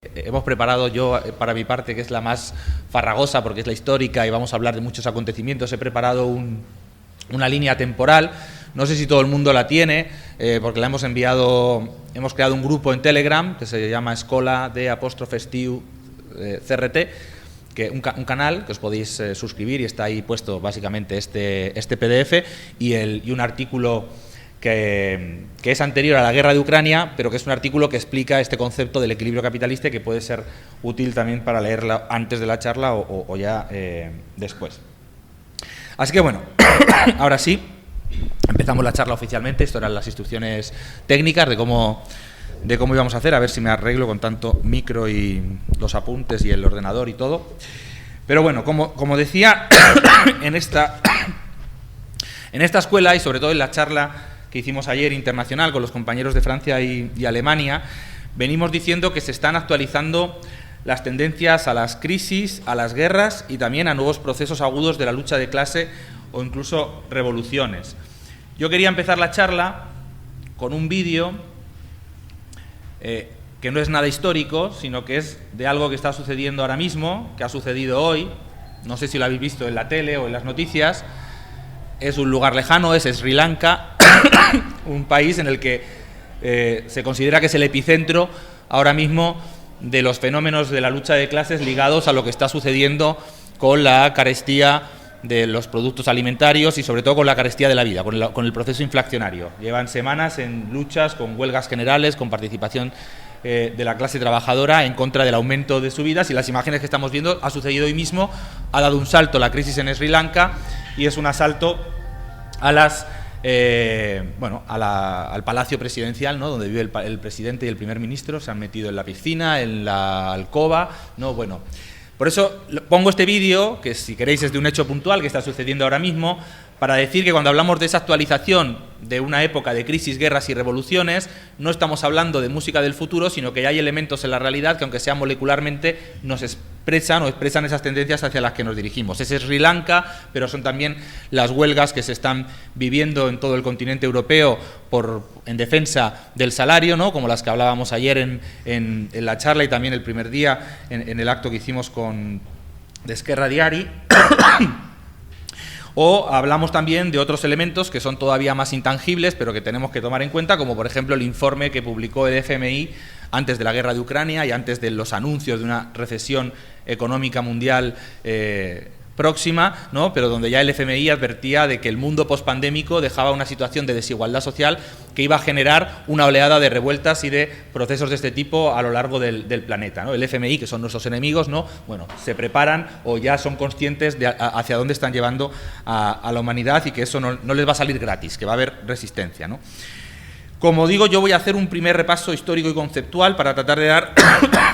Hemos preparado yo, para mi parte, que es la más farragosa porque es la histórica y vamos a hablar de muchos acontecimientos, he preparado una línea temporal. No sé si todo el mundo la tiene, porque la hemos enviado, hemos creado un grupo en Telegram que se llama Escola de Apóstrofestiu CRT, que un canal que os podéis suscribir y está ahí puesto básicamente este PDF y un artículo que es anterior a la guerra de Ucrania, pero que es un artículo que explica este concepto del equilibrio capitalista y que puede ser útil también para leerla antes de la charla o ya después. Así que bueno, ahora sí, empezamos la charla oficialmente. Esto eran las instrucciones técnicas de cómo íbamos a hacer, a ver si me arreglo con tanto micro y los apuntes y el ordenador y todo. Pero bueno, como decía, en esta escuela y sobre todo en la charla que hicimos ayer internacional con los compañeros de Francia y Alemania, venimos diciendo que se están actualizando las tendencias a las crisis, a las guerras y también a nuevos procesos agudos de la lucha de clase o incluso revoluciones. Yo quería empezar la charla con un vídeo que no es nada histórico, sino que es de algo que está sucediendo ahora mismo, que ha sucedido hoy. No sé si lo habéis visto en la tele o en las noticias. Es un lugar lejano, es Sri Lanka, un país en el que se considera que es el epicentro ahora mismo de los fenómenos de la lucha de clases ligados a lo que está sucediendo con la carestía de los productos alimentarios y sobre todo con la carestía de la vida, con el proceso inflacionario. Llevan semanas en luchas, con huelgas generales, con participación de la clase trabajadora en contra del aumento de subidas, y las imágenes que estamos viendo ha sucedido hoy mismo. Ha dado un salto la crisis en Sri Lanka y es un asalto a las al palacio presidencial, ¿no?, donde vive el presidente y el primer ministro. Se han metido en la piscina, en la alcoba, ¿no? Bueno, por eso pongo este vídeo, que si queréis es de un hecho puntual que está sucediendo ahora mismo, para decir que cuando hablamos de esa actualización de una época de crisis, guerras y revoluciones, no estamos hablando de música del futuro, sino que hay elementos en la realidad que, aunque sea molecularmente, nos expresan esas tendencias hacia las que nos dirigimos. Es Sri Lanka, pero son también las huelgas que se están viviendo en todo el continente europeo en defensa del salario, ¿no?, como las que hablábamos ayer en la charla y también el primer día en el acto que hicimos de Esquerra Diari. O hablamos también de otros elementos que son todavía más intangibles, pero que tenemos que tomar en cuenta, como por ejemplo el informe que publicó el FMI antes de la guerra de Ucrania y antes de los anuncios de una recesión económica mundial próxima, ¿no?, pero donde ya el FMI advertía de que el mundo pospandémico dejaba una situación de desigualdad social que iba a generar una oleada de revueltas y de procesos de este tipo a lo largo del planeta, ¿no? El FMI, que son nuestros enemigos, ¿no?, bueno, se preparan o ya son conscientes de hacia dónde están llevando a la humanidad y que eso no les va a salir gratis, que va a haber resistencia, ¿no? Como digo, yo voy a hacer un primer repaso histórico y conceptual para tratar de dar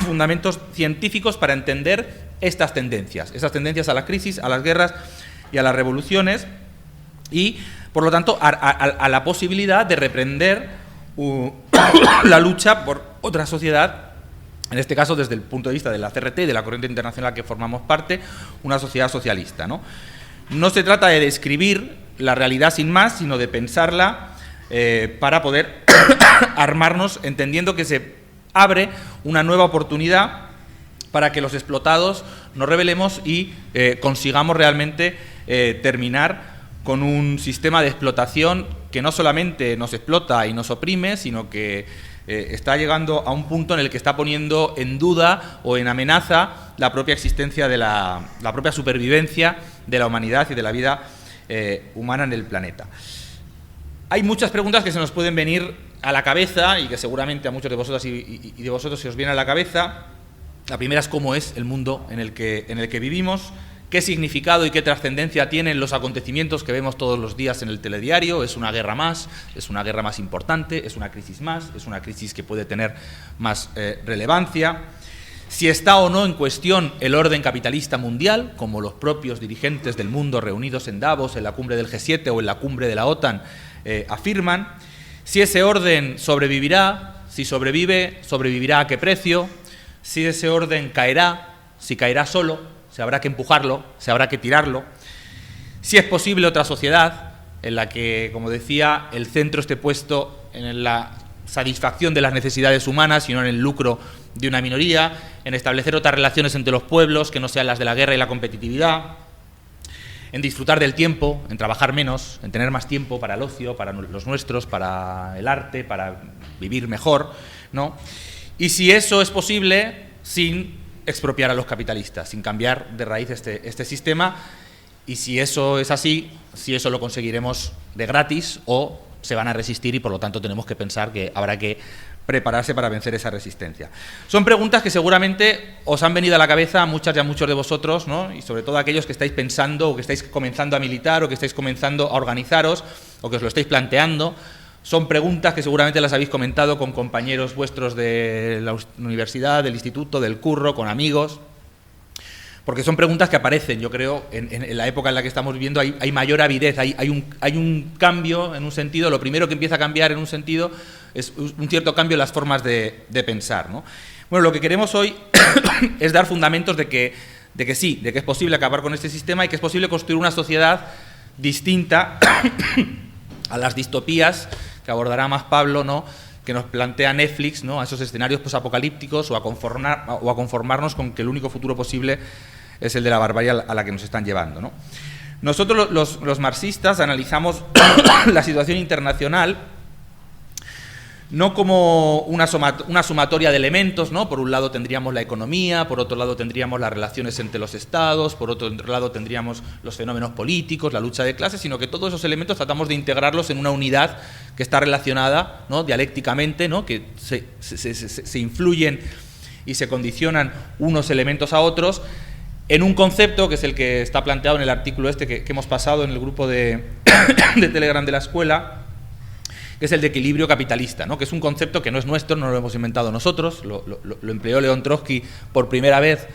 fundamentos científicos para entender estas tendencias a la crisis, a las guerras y a las revoluciones, y, por lo tanto, a la posibilidad de reprender la lucha por otra sociedad, en este caso desde el punto de vista de la CRT y de la corriente internacional que formamos parte, una sociedad socialista, ¿no? No se trata de describir la realidad sin más, sino de pensarla para poder armarnos, entendiendo que se abre una nueva oportunidad para que los explotados nos rebelemos y consigamos realmente terminar con un sistema de explotación que no solamente nos explota y nos oprime, sino que está llegando a un punto en el que está poniendo en duda o en amenaza la propia existencia de la propia supervivencia de la humanidad y de la vida humana en el planeta. Hay muchas preguntas que se nos pueden venir a la cabeza y que seguramente a muchos de vosotras y de vosotros se os viene a la cabeza. La primera es cómo es el mundo en el que vivimos, qué significado y qué trascendencia tienen los acontecimientos que vemos todos los días en el telediario. ¿Es una guerra más? ¿Es una guerra más importante? ¿Es una crisis más? ¿Es una crisis que puede tener más relevancia? Si está o no en cuestión el orden capitalista mundial, como los propios dirigentes del mundo reunidos en Davos, en la cumbre del G7 o en la cumbre de la OTAN afirman. Si ese orden sobrevivirá, si sobrevive, sobrevivirá a qué precio, si ese orden caerá, si caerá solo, si habrá que empujarlo, si habrá que tirarlo, si es posible otra sociedad en la que, como decía, el centro esté puesto en la satisfacción de las necesidades humanas y no en el lucro de una minoría, en establecer otras relaciones entre los pueblos que no sean las de la guerra y la competitividad, en disfrutar del tiempo, en trabajar menos, en tener más tiempo para el ocio, para los nuestros, para el arte, para vivir mejor, ¿no? Y si eso es posible, sin expropiar a los capitalistas, sin cambiar de raíz este sistema, y si eso es así, si eso lo conseguiremos de gratis o se van a resistir y por lo tanto tenemos que pensar que habrá que prepararse para vencer esa resistencia. Son preguntas que seguramente os han venido a la cabeza a muchas y a muchos de vosotros, ¿no? Y sobre todo a aquellos que estáis pensando o que estáis comenzando a militar o que estáis comenzando a organizaros o que os lo estáis planteando. Son preguntas que seguramente las habéis comentado con compañeros vuestros de la universidad, del instituto, del curro, con amigos. Porque son preguntas que aparecen, yo creo, en la época en la que estamos viviendo hay mayor avidez, hay un cambio en un sentido, lo primero que empieza a cambiar en un sentido es un cierto cambio en las formas de pensar, ¿no? Bueno, lo que queremos hoy es dar fundamentos de que sí, de que es posible acabar con este sistema y que es posible construir una sociedad distinta a las distopías que abordará más Pablo, ¿no?, que nos plantea Netflix, ¿no?, a esos escenarios posapocalípticos o a conformarnos con que el único futuro posible es el de la barbarie a la que nos están llevando, ¿no? Nosotros los marxistas analizamos la situación internacional no como una sumatoria de elementos, ¿no? Por un lado tendríamos la economía, por otro lado tendríamos las relaciones entre los estados, por otro lado tendríamos los fenómenos políticos, la lucha de clases, sino que todos esos elementos tratamos de integrarlos en una unidad que está relacionada, ¿no?, dialécticamente, ¿no?, que se influyen y se condicionan unos elementos a otros en un concepto que es el que está planteado en el artículo que hemos pasado en el grupo de Telegram de la escuela, que es el de equilibrio capitalista, ¿no?, que es un concepto que no es nuestro, no lo hemos inventado nosotros, lo empleó León Trotsky por primera vez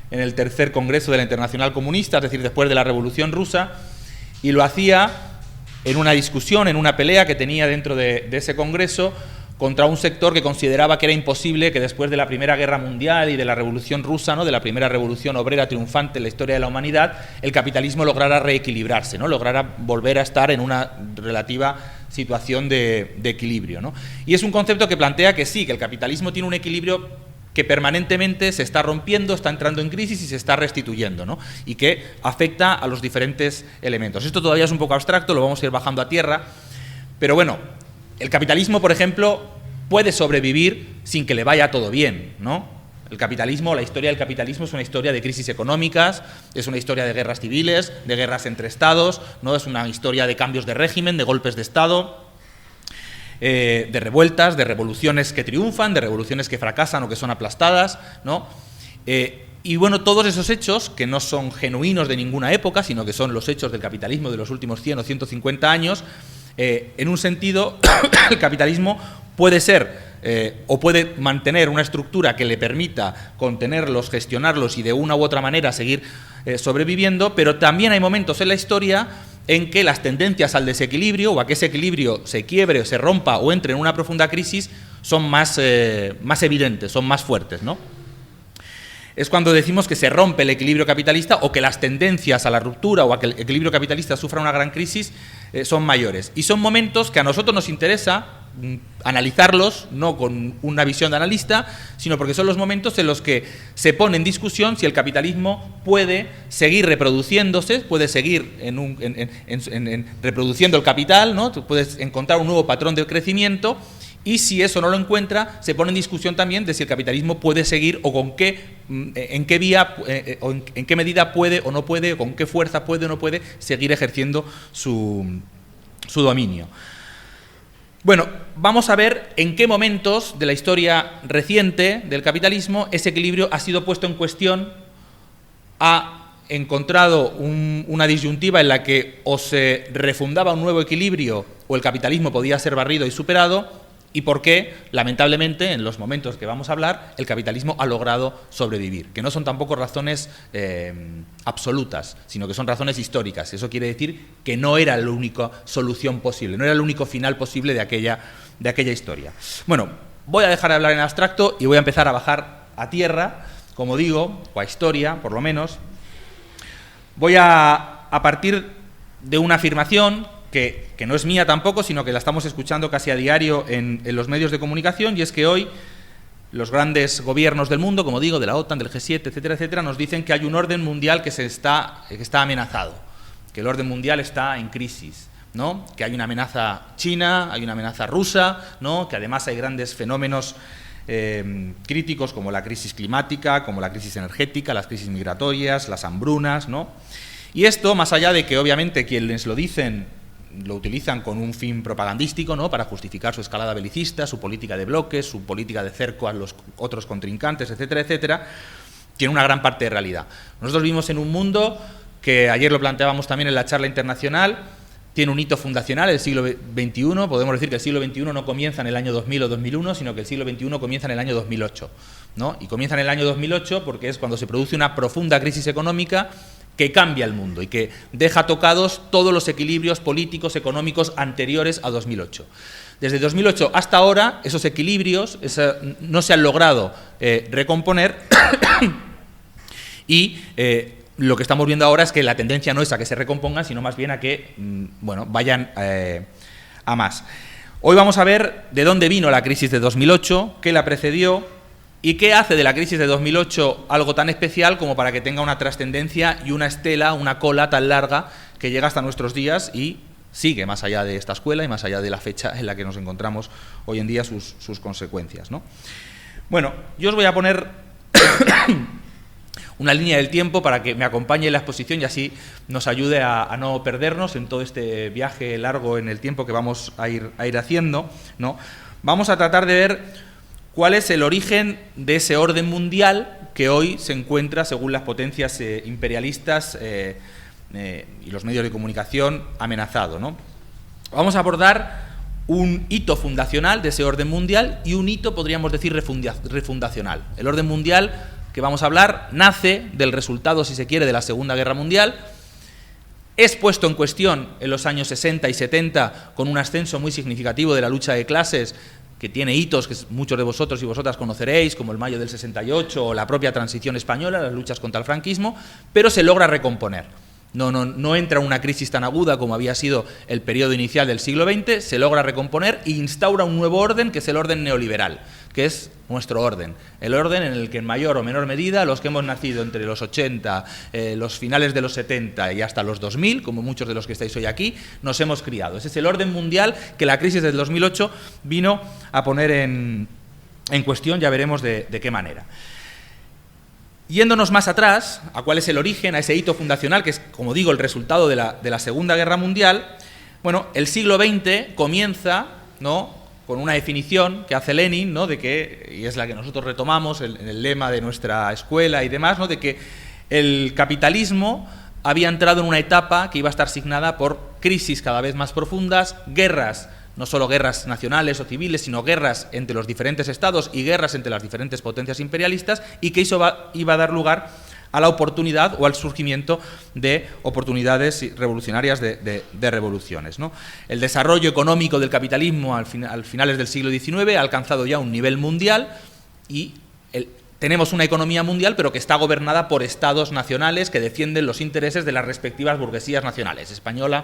en el tercer congreso de la Internacional Comunista, es decir, después de la Revolución Rusa, y lo hacía en una discusión, en una pelea que tenía dentro de ese congreso contra un sector que consideraba que era imposible que después de la Primera Guerra Mundial y de la Revolución Rusa, ¿no?, de la primera revolución obrera triunfante en la historia de la humanidad, el capitalismo lograra reequilibrarse, ¿no?, lograra volver a estar en una relativa situación de equilibrio, ¿no? Y es un concepto que plantea que sí, que el capitalismo tiene un equilibrio que permanentemente se está rompiendo, está entrando en crisis y se está restituyendo, ¿no?, y que afecta a los diferentes elementos. Esto todavía es un poco abstracto, lo vamos a ir bajando a tierra, pero bueno, el capitalismo, por ejemplo, puede sobrevivir sin que le vaya todo bien, ¿no? El capitalismo, la historia del capitalismo es una historia de crisis económicas, es una historia de guerras civiles, de guerras entre estados, ¿no?, es una historia de cambios de régimen, de golpes de estado, de revueltas, de revoluciones que triunfan, de revoluciones que fracasan o que son aplastadas, ¿no? Y bueno, todos esos hechos, que no son genuinos de ninguna época, sino que son los hechos del capitalismo de los últimos 100 o 150 años, en un sentido, el capitalismo puede ser o puede mantener una estructura que le permita contenerlos, gestionarlos y de una u otra manera seguir sobreviviendo, pero también hay momentos en la historia en que las tendencias al desequilibrio o a que ese equilibrio se quiebre o se rompa o entre en una profunda crisis son más evidentes, son más fuertes, ¿no? Es cuando decimos que se rompe el equilibrio capitalista o que las tendencias a la ruptura o a que el equilibrio capitalista sufra una gran crisis son mayores. Y son momentos que a nosotros nos interesa analizarlos, no con una visión de analista, sino porque son los momentos en los que se pone en discusión si el capitalismo puede seguir reproduciéndose, puede seguir reproduciendo el capital, ¿no? Tú puedes encontrar un nuevo patrón de crecimiento. Y si eso no lo encuentra, se pone en discusión también de si el capitalismo puede seguir o en qué vía o en qué medida puede o no puede, o con qué fuerza puede o no puede seguir ejerciendo su dominio. Bueno, vamos a ver en qué momentos de la historia reciente del capitalismo ese equilibrio ha sido puesto en cuestión, ha encontrado una disyuntiva en la que o se refundaba un nuevo equilibrio o el capitalismo podía ser barrido y superado, y por qué, lamentablemente, en los momentos que vamos a hablar, el capitalismo ha logrado sobrevivir, que no son tampoco razones absolutas, sino que son razones históricas. Eso quiere decir que no era la única solución posible, no era el único final posible de aquella historia. Bueno, voy a dejar de hablar en abstracto y voy a empezar a bajar a tierra, como digo, o a historia, por lo menos. Voy a partir de una afirmación que no es mía tampoco, sino que la estamos escuchando casi a diario en los medios de comunicación, y es que hoy los grandes gobiernos del mundo, como digo, de la OTAN, del G7, etcétera, etcétera, nos dicen que hay un orden mundial que está amenazado, que el orden mundial está en crisis, ¿no? Que hay una amenaza china, hay una amenaza rusa, ¿no? Que además hay grandes fenómenos críticos como la crisis climática, como la crisis energética, las crisis migratorias, las hambrunas, ¿no? Y esto, más allá de que obviamente quienes lo dicen lo utilizan con un fin propagandístico, ¿no? Para justificar su escalada belicista, su política de bloques, su política de cerco a los otros contrincantes, etcétera, etcétera, tiene una gran parte de realidad. Nosotros vivimos en un mundo que ayer lo planteábamos también en la charla internacional, tiene un hito fundacional, el siglo XXI, podemos decir que el siglo XXI no comienza en el año 2000 o 2001, sino que el siglo XXI comienza en el año 2008, ¿no? Y comienza en el año 2008 porque es cuando se produce una profunda crisis económica que cambia el mundo y que deja tocados todos los equilibrios políticos, económicos anteriores a 2008. Desde 2008 hasta ahora, esos equilibrios no se han logrado recomponer y lo que estamos viendo ahora es que la tendencia no es a que se recompongan, sino más bien a que vayan a más. Hoy vamos a ver de dónde vino la crisis de 2008, qué la precedió, ¿y qué hace de la crisis de 2008 algo tan especial como para que tenga una trascendencia y una estela, una cola tan larga que llega hasta nuestros días y sigue más allá de esta escuela y más allá de la fecha en la que nos encontramos hoy en día sus consecuencias, ¿no? Bueno, yo os voy a poner una línea del tiempo para que me acompañe en la exposición y así nos ayude a no perdernos en todo este viaje largo en el tiempo que vamos a ir haciendo, ¿no? Vamos a tratar de ver cuál es el origen de ese orden mundial que hoy se encuentra, según las potencias imperialistas y los medios de comunicación, amenazado, ¿no? Vamos a abordar un hito fundacional de ese orden mundial y un hito, podríamos decir, refundacional. El orden mundial que vamos a hablar nace del resultado, si se quiere, de la Segunda Guerra Mundial. Es puesto en cuestión en los años 60 y 70 con un ascenso muy significativo de la lucha de clases, que tiene hitos que muchos de vosotros y vosotras conoceréis, como el mayo del 68 o la propia transición española, las luchas contra el franquismo, pero se logra recomponer. No entra una crisis tan aguda como había sido el periodo inicial del siglo XX, se logra recomponer e instaura un nuevo orden, que es el orden neoliberal, que es nuestro orden, el orden en el que en mayor o menor medida los que hemos nacido entre los 80, los finales de los 70 y hasta los 2000, como muchos de los que estáis hoy aquí, nos hemos criado. Ese es el orden mundial que la crisis del 2008 vino a poner en cuestión, ya veremos de qué manera. Yéndonos más atrás, a cuál es el origen, a ese hito fundacional, que es, como digo, el resultado de la Segunda Guerra Mundial, bueno, el siglo XX comienza, ¿no?, con una definición que hace Lenin, ¿no?, de que, y es la que nosotros retomamos en el lema de nuestra escuela y demás, ¿no?, de que el capitalismo había entrado en una etapa que iba a estar signada por crisis cada vez más profundas, guerras, no solo guerras nacionales o civiles, sino guerras entre los diferentes estados y guerras entre las diferentes potencias imperialistas, y que eso iba a dar lugar a la oportunidad o al surgimiento de oportunidades revolucionarias de revoluciones, ¿no? El desarrollo económico del capitalismo al finales del siglo XIX ha alcanzado ya un nivel mundial y tenemos una economía mundial, pero que está gobernada por estados nacionales que defienden los intereses de las respectivas burguesías nacionales, española,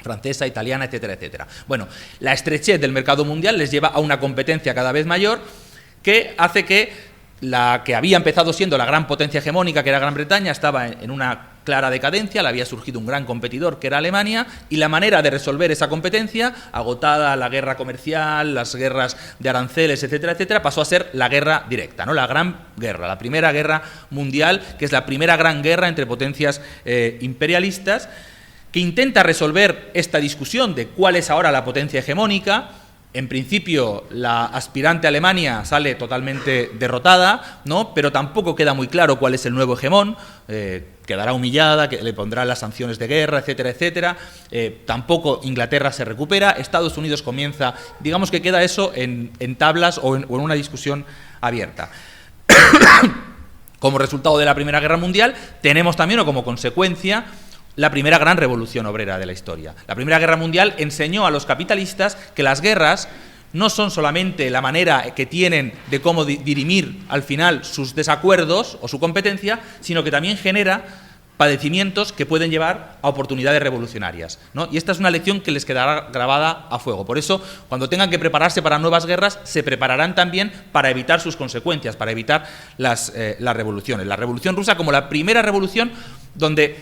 francesa, italiana, etcétera, etcétera. Bueno, la estrechez del mercado mundial les lleva a una competencia cada vez mayor que hace que la que había empezado siendo la gran potencia hegemónica, que era Gran Bretaña, estaba en una clara decadencia, le había surgido un gran competidor, que era Alemania, y la manera de resolver esa competencia, agotada la guerra comercial, las guerras de aranceles, etcétera, etcétera, pasó a ser la guerra directa, ¿no?, la Gran Guerra, la Primera Guerra Mundial, que es la primera gran guerra entre potencias imperialistas, que intenta resolver esta discusión de cuál es ahora la potencia hegemónica. En principio, la aspirante Alemania sale totalmente derrotada, ¿no?, pero tampoco queda muy claro cuál es el nuevo hegemón, quedará humillada, que le pondrán las sanciones de guerra, etcétera, etcétera. Tampoco Inglaterra se recupera, Estados Unidos comienza, digamos que queda eso en tablas o en una discusión abierta. Como resultado de la Primera Guerra Mundial, tenemos también, o como consecuencia, la primera gran revolución obrera de la historia. La Primera Guerra Mundial enseñó a los capitalistas que las guerras no son solamente la manera que tienen de cómo dirimir al final sus desacuerdos o su competencia, sino que también genera padecimientos que pueden llevar a oportunidades revolucionarias, ¿no? Y esta es una lección que les quedará grabada a fuego. Por eso, cuando tengan que prepararse para nuevas guerras, se prepararán también para evitar sus consecuencias, para evitar las revoluciones. La Revolución Rusa como la primera revolución donde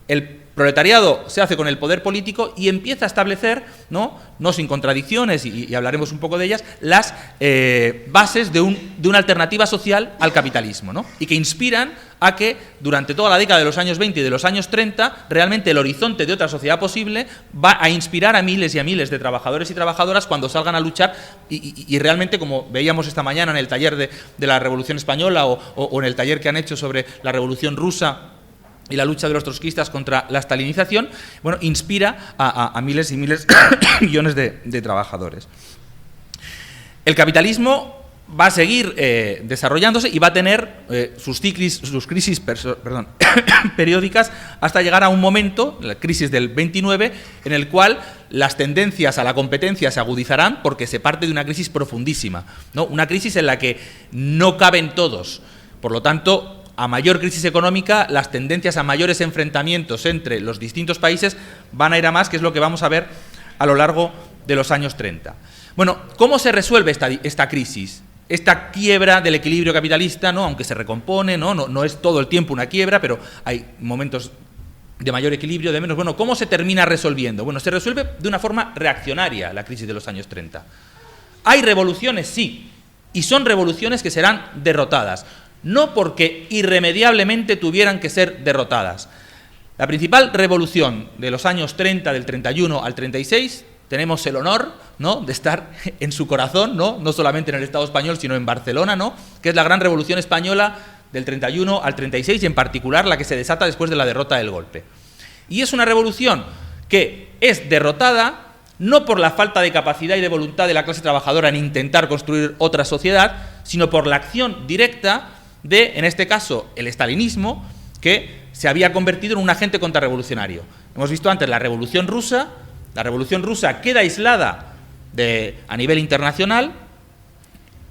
el proletariado se hace con el poder político y empieza a establecer, no sin contradicciones, y hablaremos un poco de ellas, las bases de una alternativa social al capitalismo, ¿no? Y que inspiran a que durante toda la década de los años 20 y de los años 30 realmente el horizonte de otra sociedad posible va a inspirar a miles y a miles de trabajadores y trabajadoras cuando salgan a luchar y realmente, como veíamos esta mañana en el taller de la Revolución Española o en el taller que han hecho sobre la Revolución Rusa y la lucha de los trotskistas contra la stalinización, bueno, inspira a miles y miles millones de trabajadores. El capitalismo va a seguir desarrollándose y va a tener sus crisis periódicas hasta llegar a un momento, la crisis del 29, en el cual las tendencias a la competencia se agudizarán porque se parte de una crisis profundísima, ¿no? Una crisis en la que no caben todos. Por lo tanto, a mayor crisis económica, las tendencias a mayores enfrentamientos entre los distintos países van a ir a más, que es lo que vamos a ver a lo largo de los años 30. Bueno, ¿cómo se resuelve esta crisis? Esta quiebra del equilibrio capitalista, ¿no? Aunque se recompone, no es todo el tiempo una quiebra, pero hay momentos de mayor equilibrio, de menos. Bueno, ¿cómo se termina resolviendo? Bueno, se resuelve de una forma reaccionaria la crisis de los años 30. ¿Hay revoluciones? Sí, y son revoluciones que serán derrotadas. No porque irremediablemente tuvieran que ser derrotadas. La principal revolución de los años 30, del 31 al 36, tenemos el honor, ¿no?, de estar en su corazón, no solamente en el Estado español, sino en Barcelona, ¿no?, que es la gran revolución española del 31 al 36, y en particular la que se desata después de la derrota del golpe. Y es una revolución que es derrotada no por la falta de capacidad y de voluntad de la clase trabajadora en intentar construir otra sociedad, sino por la acción directa de, en este caso, el estalinismo, que se había convertido en un agente contrarrevolucionario. Hemos visto antes la Revolución Rusa queda aislada a nivel internacional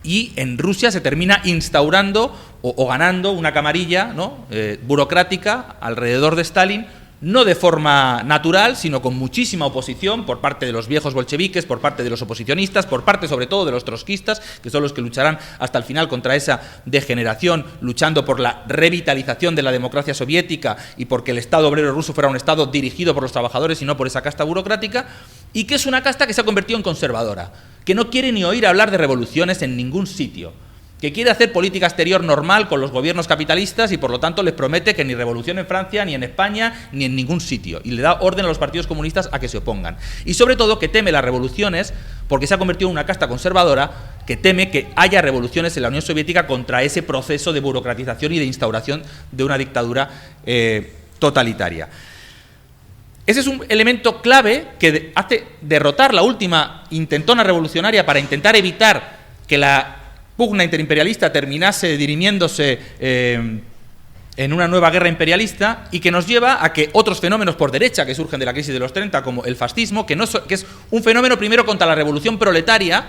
y en Rusia se termina instaurando o ganando una camarilla, ¿no?, burocrática alrededor de Stalin, no de forma natural, sino con muchísima oposición por parte de los viejos bolcheviques, por parte de los oposicionistas, por parte sobre todo de los trotskistas, que son los que lucharán hasta el final contra esa degeneración, luchando por la revitalización de la democracia soviética y porque el Estado obrero ruso fuera un Estado dirigido por los trabajadores y no por esa casta burocrática, y que es una casta que se ha convertido en conservadora, que no quiere ni oír hablar de revoluciones en ningún sitio, que quiere hacer política exterior normal con los gobiernos capitalistas y por lo tanto les promete que ni revolución en Francia, ni en España, ni en ningún sitio, y le da orden a los partidos comunistas a que se opongan. Y sobre todo que teme las revoluciones porque se ha convertido en una casta conservadora que teme que haya revoluciones en la Unión Soviética contra ese proceso de burocratización y de instauración de una dictadura totalitaria. Ese es un elemento clave que hace derrotar la última intentona revolucionaria para intentar evitar que la pugna interimperialista terminase dirimiéndose en una nueva guerra imperialista, y que nos lleva a que otros fenómenos por derecha que surgen de la crisis de los 30, como el fascismo, que es un fenómeno primero contra la revolución proletaria,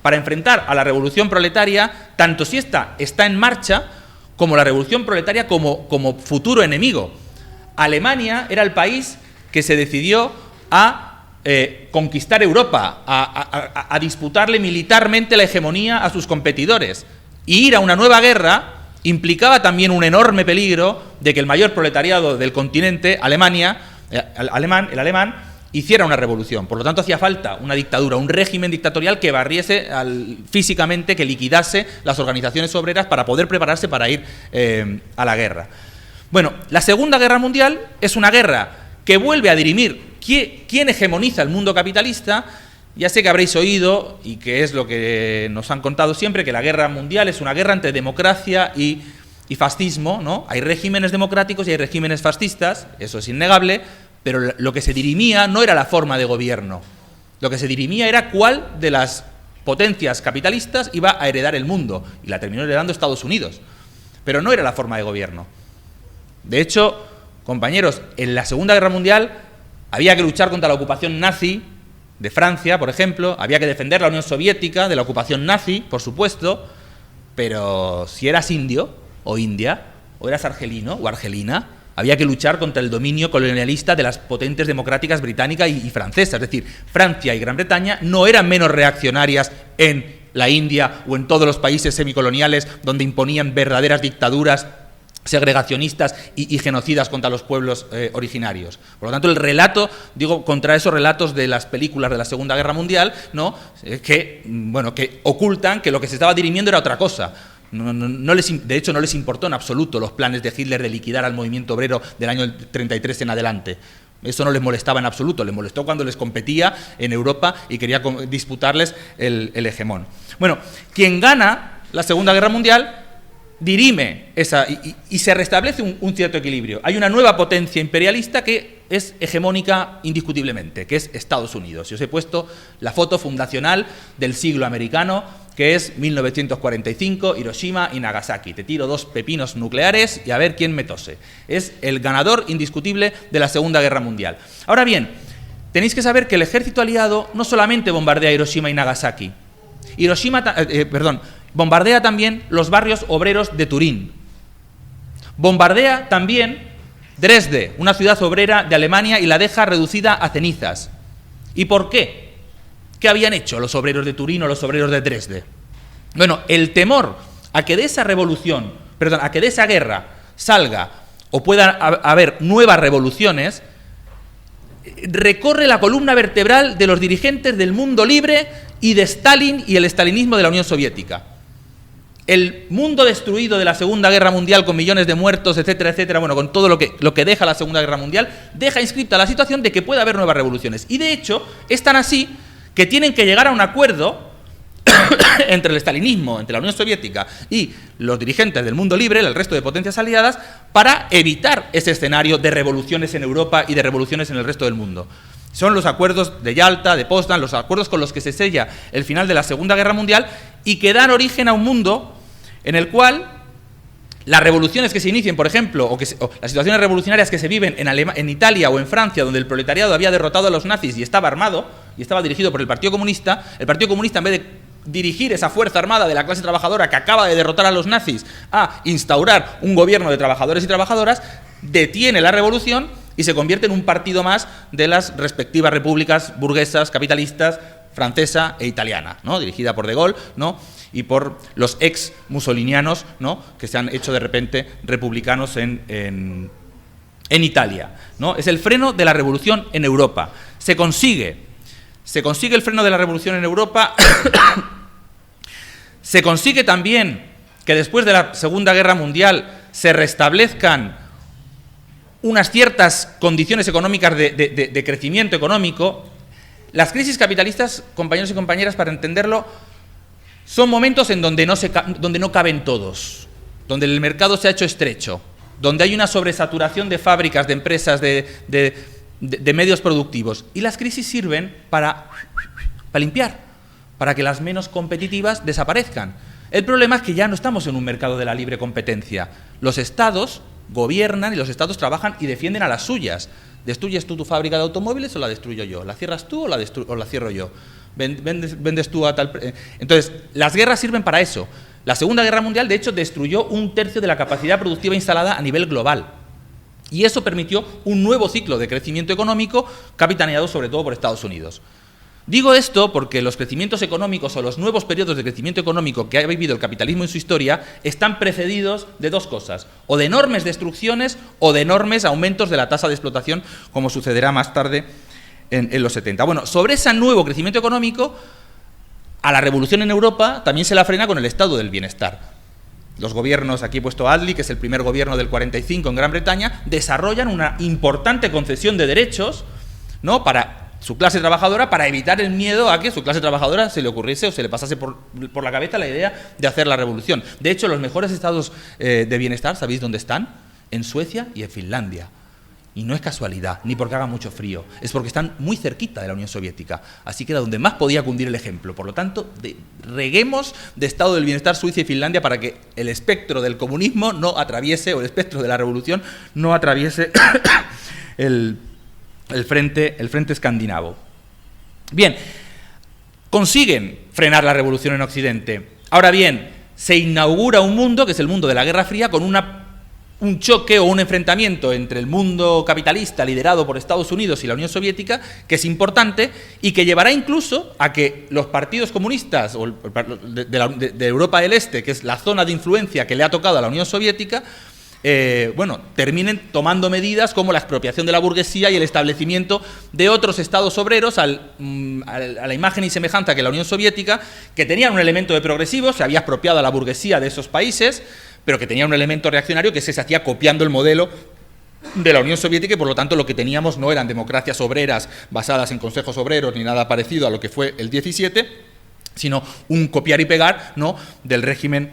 para enfrentar a la revolución proletaria, tanto si esta está en marcha, como la revolución proletaria como futuro enemigo. Alemania era el país que se decidió a conquistar Europa, a disputarle militarmente la hegemonía a sus competidores. Y ir a una nueva guerra implicaba también un enorme peligro de que el mayor proletariado del continente, Alemania, el alemán, hiciera una revolución. Por lo tanto, hacía falta una dictadura, un régimen dictatorial que barriese físicamente, que liquidase las organizaciones obreras para poder prepararse para ir a la guerra. Bueno, la Segunda Guerra Mundial es una guerra que vuelve a dirimir quién hegemoniza el mundo capitalista. Ya sé que habréis oído, y que es lo que nos han contado siempre, que la guerra mundial es una guerra entre democracia y fascismo, ¿no? Hay regímenes democráticos y hay regímenes fascistas, eso es innegable, pero lo que se dirimía no era la forma de gobierno. Lo que se dirimía era cuál de las potencias capitalistas iba a heredar el mundo, y la terminó heredando Estados Unidos. Pero no era la forma de gobierno. De hecho, compañeros, en la Segunda Guerra Mundial había que luchar contra la ocupación nazi de Francia, por ejemplo, había que defender la Unión Soviética de la ocupación nazi, por supuesto, pero si eras indio o india, o eras argelino o argelina, había que luchar contra el dominio colonialista de las potentes democráticas británica y francesa. Es decir, Francia y Gran Bretaña no eran menos reaccionarias en la India o en todos los países semicoloniales donde imponían verdaderas dictaduras segregacionistas y genocidas contra los pueblos originarios. Por lo tanto, el relato, digo, contra esos relatos de las películas de la Segunda Guerra Mundial, ¿no? Que ocultan que lo que se estaba dirimiendo era otra cosa. De hecho, no les importó en absoluto los planes de Hitler de liquidar al movimiento obrero del año 33 en adelante. Eso no les molestaba en absoluto, les molestó cuando les competía en Europa y quería disputarles el hegemón. Bueno, quien gana la Segunda Guerra Mundial dirime esa y se restablece un cierto equilibrio. Hay una nueva potencia imperialista que es hegemónica indiscutiblemente, que es Estados Unidos. Y os he puesto la foto fundacional del siglo americano, que es 1945, Hiroshima y Nagasaki. Te tiro 2 pepinos nucleares y a ver quién me tose. Es el ganador indiscutible de la Segunda Guerra Mundial. Ahora bien, tenéis que saber que el ejército aliado no solamente bombardea Hiroshima y Nagasaki. Bombardea también los barrios obreros de Turín. Bombardea también Dresde, una ciudad obrera de Alemania, y la deja reducida a cenizas. ¿Y por qué? ¿Qué habían hecho los obreros de Turín o los obreros de Dresde? Bueno, el temor a que de esa guerra salga o pueda haber nuevas revoluciones, recorre la columna vertebral de los dirigentes del mundo libre y de Stalin y el estalinismo de la Unión Soviética. El mundo destruido de la Segunda Guerra Mundial, con millones de muertos, etcétera, etcétera, bueno, con todo lo que deja la Segunda Guerra Mundial, deja inscripta la situación de que puede haber nuevas revoluciones. Y de hecho, es tan así que tienen que llegar a un acuerdo entre el estalinismo, entre la Unión Soviética y los dirigentes del mundo libre, el resto de potencias aliadas, para evitar ese escenario de revoluciones en Europa y de revoluciones en el resto del mundo. Son los acuerdos de Yalta, de Potsdam, los acuerdos con los que se sella el final de la Segunda Guerra Mundial y que dan origen a un mundo en el cual las revoluciones que se inicien, por ejemplo, o las situaciones revolucionarias que se viven en Italia o en Francia, donde el proletariado había derrotado a los nazis y estaba armado, y estaba dirigido por el Partido Comunista, en vez de dirigir esa fuerza armada de la clase trabajadora que acaba de derrotar a los nazis a instaurar un gobierno de trabajadores y trabajadoras, detiene la revolución y se convierte en un partido más de las respectivas repúblicas burguesas, capitalistas, francesa e italiana, ¿no? Dirigida por De Gaulle, ¿no? Y por los ex musolinianos, ¿no? Que se han hecho de repente republicanos en Italia, ¿no? Es el freno de la revolución en Europa. Se consigue el freno de la revolución en Europa. Se consigue también que después de la Segunda Guerra Mundial se restablezcan unas ciertas condiciones económicas de crecimiento económico. Las crisis capitalistas, compañeros y compañeras, para entenderlo, son momentos en donde no caben todos, donde el mercado se ha hecho estrecho, donde hay una sobresaturación de fábricas, de empresas, de medios productivos. Y las crisis sirven para limpiar, para que las menos competitivas desaparezcan. El problema es que ya no estamos en un mercado de la libre competencia. Los estados gobiernan y los estados trabajan y defienden a las suyas. ¿Destruyes tú tu fábrica de automóviles o la destruyo yo? ¿La cierras tú o la cierro yo? ¿Vendes tú a tal...? Entonces, las guerras sirven para eso. La Segunda Guerra Mundial, de hecho, destruyó 1/3 de la capacidad productiva instalada a nivel global. Y eso permitió un nuevo ciclo de crecimiento económico, capitaneado sobre todo por Estados Unidos. Digo esto porque los crecimientos económicos o los nuevos periodos de crecimiento económico que ha vivido el capitalismo en su historia están precedidos de dos cosas: o de enormes destrucciones o de enormes aumentos de la tasa de explotación, como sucederá más tarde en los 70. Bueno, sobre ese nuevo crecimiento económico, a la revolución en Europa también se la frena con el estado del bienestar. Los gobiernos, aquí he puesto Attlee, que es el primer gobierno del 45 en Gran Bretaña, desarrollan una importante concesión de derechos, ¿no?, para su clase trabajadora, para evitar el miedo a que su clase trabajadora se le ocurriese o se le pasase por la cabeza la idea de hacer la revolución. De hecho, los mejores estados de bienestar, ¿sabéis dónde están? En Suecia y en Finlandia. Y no es casualidad, ni porque haga mucho frío, es porque están muy cerquita de la Unión Soviética. Así que era donde más podía cundir el ejemplo. Por lo tanto, reguemos de estado del bienestar Suiza y Finlandia para que el espectro del comunismo no atraviese, o el espectro de la revolución no atraviese el frente escandinavo. Bien, consiguen frenar la revolución en Occidente. Ahora bien, se inaugura un mundo, que es el mundo de la Guerra Fría, con una un choque o un enfrentamiento entre el mundo capitalista liderado por Estados Unidos y la Unión Soviética, que es importante y que llevará incluso a que los partidos comunistas de Europa del Este, que es la zona de influencia que le ha tocado a la Unión Soviética, terminen tomando medidas como la expropiación de la burguesía y el establecimiento de otros estados obreros a la imagen y semejanza que la Unión Soviética, que tenían un elemento de progresivo, se había expropiado a la burguesía de esos países, pero que tenía un elemento reaccionario que se hacía copiando el modelo de la Unión Soviética y por lo tanto lo que teníamos no eran democracias obreras basadas en consejos obreros ni nada parecido a lo que fue el 17, sino un copiar y pegar, ¿no?, del régimen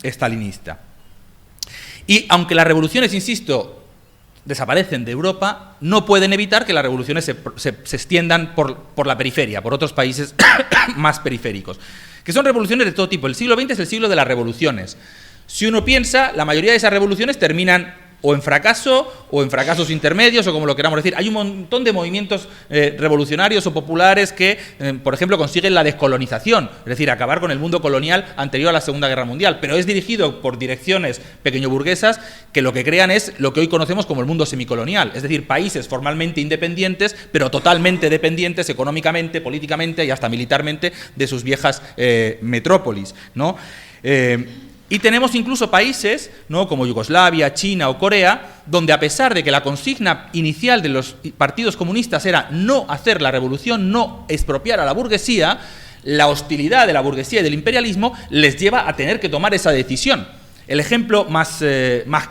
estalinista. Y aunque las revoluciones, insisto, desaparecen de Europa, no pueden evitar que las revoluciones se extiendan por la periferia, por otros países más periféricos, que son revoluciones de todo tipo. El siglo XX es el siglo de las revoluciones. Si uno piensa, la mayoría de esas revoluciones terminan o en fracasos intermedios, o como lo queramos decir. Hay un montón de movimientos revolucionarios o populares que, por ejemplo, consiguen la descolonización, es decir, acabar con el mundo colonial anterior a la Segunda Guerra Mundial, pero es dirigido por direcciones pequeñoburguesas que lo que crean es lo que hoy conocemos como el mundo semicolonial, es decir, países formalmente independientes, pero totalmente dependientes económicamente, políticamente y hasta militarmente de sus viejas metrópolis, ¿no? Y tenemos incluso países, ¿no?, como Yugoslavia, China o Corea, donde a pesar de que la consigna inicial de los partidos comunistas era no hacer la revolución, no expropiar a la burguesía, la hostilidad de la burguesía y del imperialismo les lleva a tener que tomar esa decisión. El ejemplo más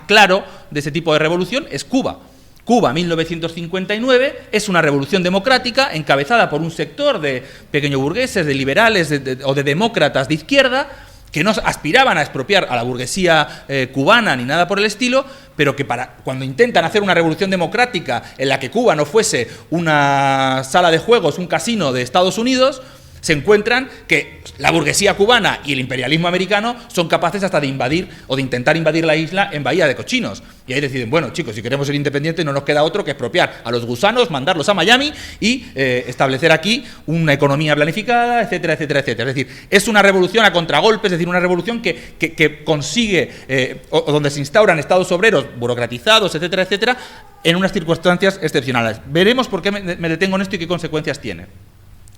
claro de ese tipo de revolución es Cuba. Cuba, 1959, es una revolución democrática encabezada por un sector de pequeñoburgueses, de liberales o de demócratas de izquierda, que no aspiraban a expropiar a la burguesía cubana ni nada por el estilo, pero que cuando intentan hacer una revolución democrática en la que Cuba no fuese una sala de juegos, un casino de Estados Unidos, se encuentran que la burguesía cubana y el imperialismo americano son capaces hasta de invadir o de intentar invadir la isla en Bahía de Cochinos. Y ahí deciden, bueno, chicos, si queremos ser independientes no nos queda otro que expropiar a los gusanos, mandarlos a Miami y establecer aquí una economía planificada, etcétera, etcétera, etcétera. Es decir, es una revolución a contragolpe, es decir, una revolución que consigue, o donde se instauran estados obreros burocratizados, etcétera, etcétera, en unas circunstancias excepcionales. Veremos por qué me detengo en esto y qué consecuencias tiene.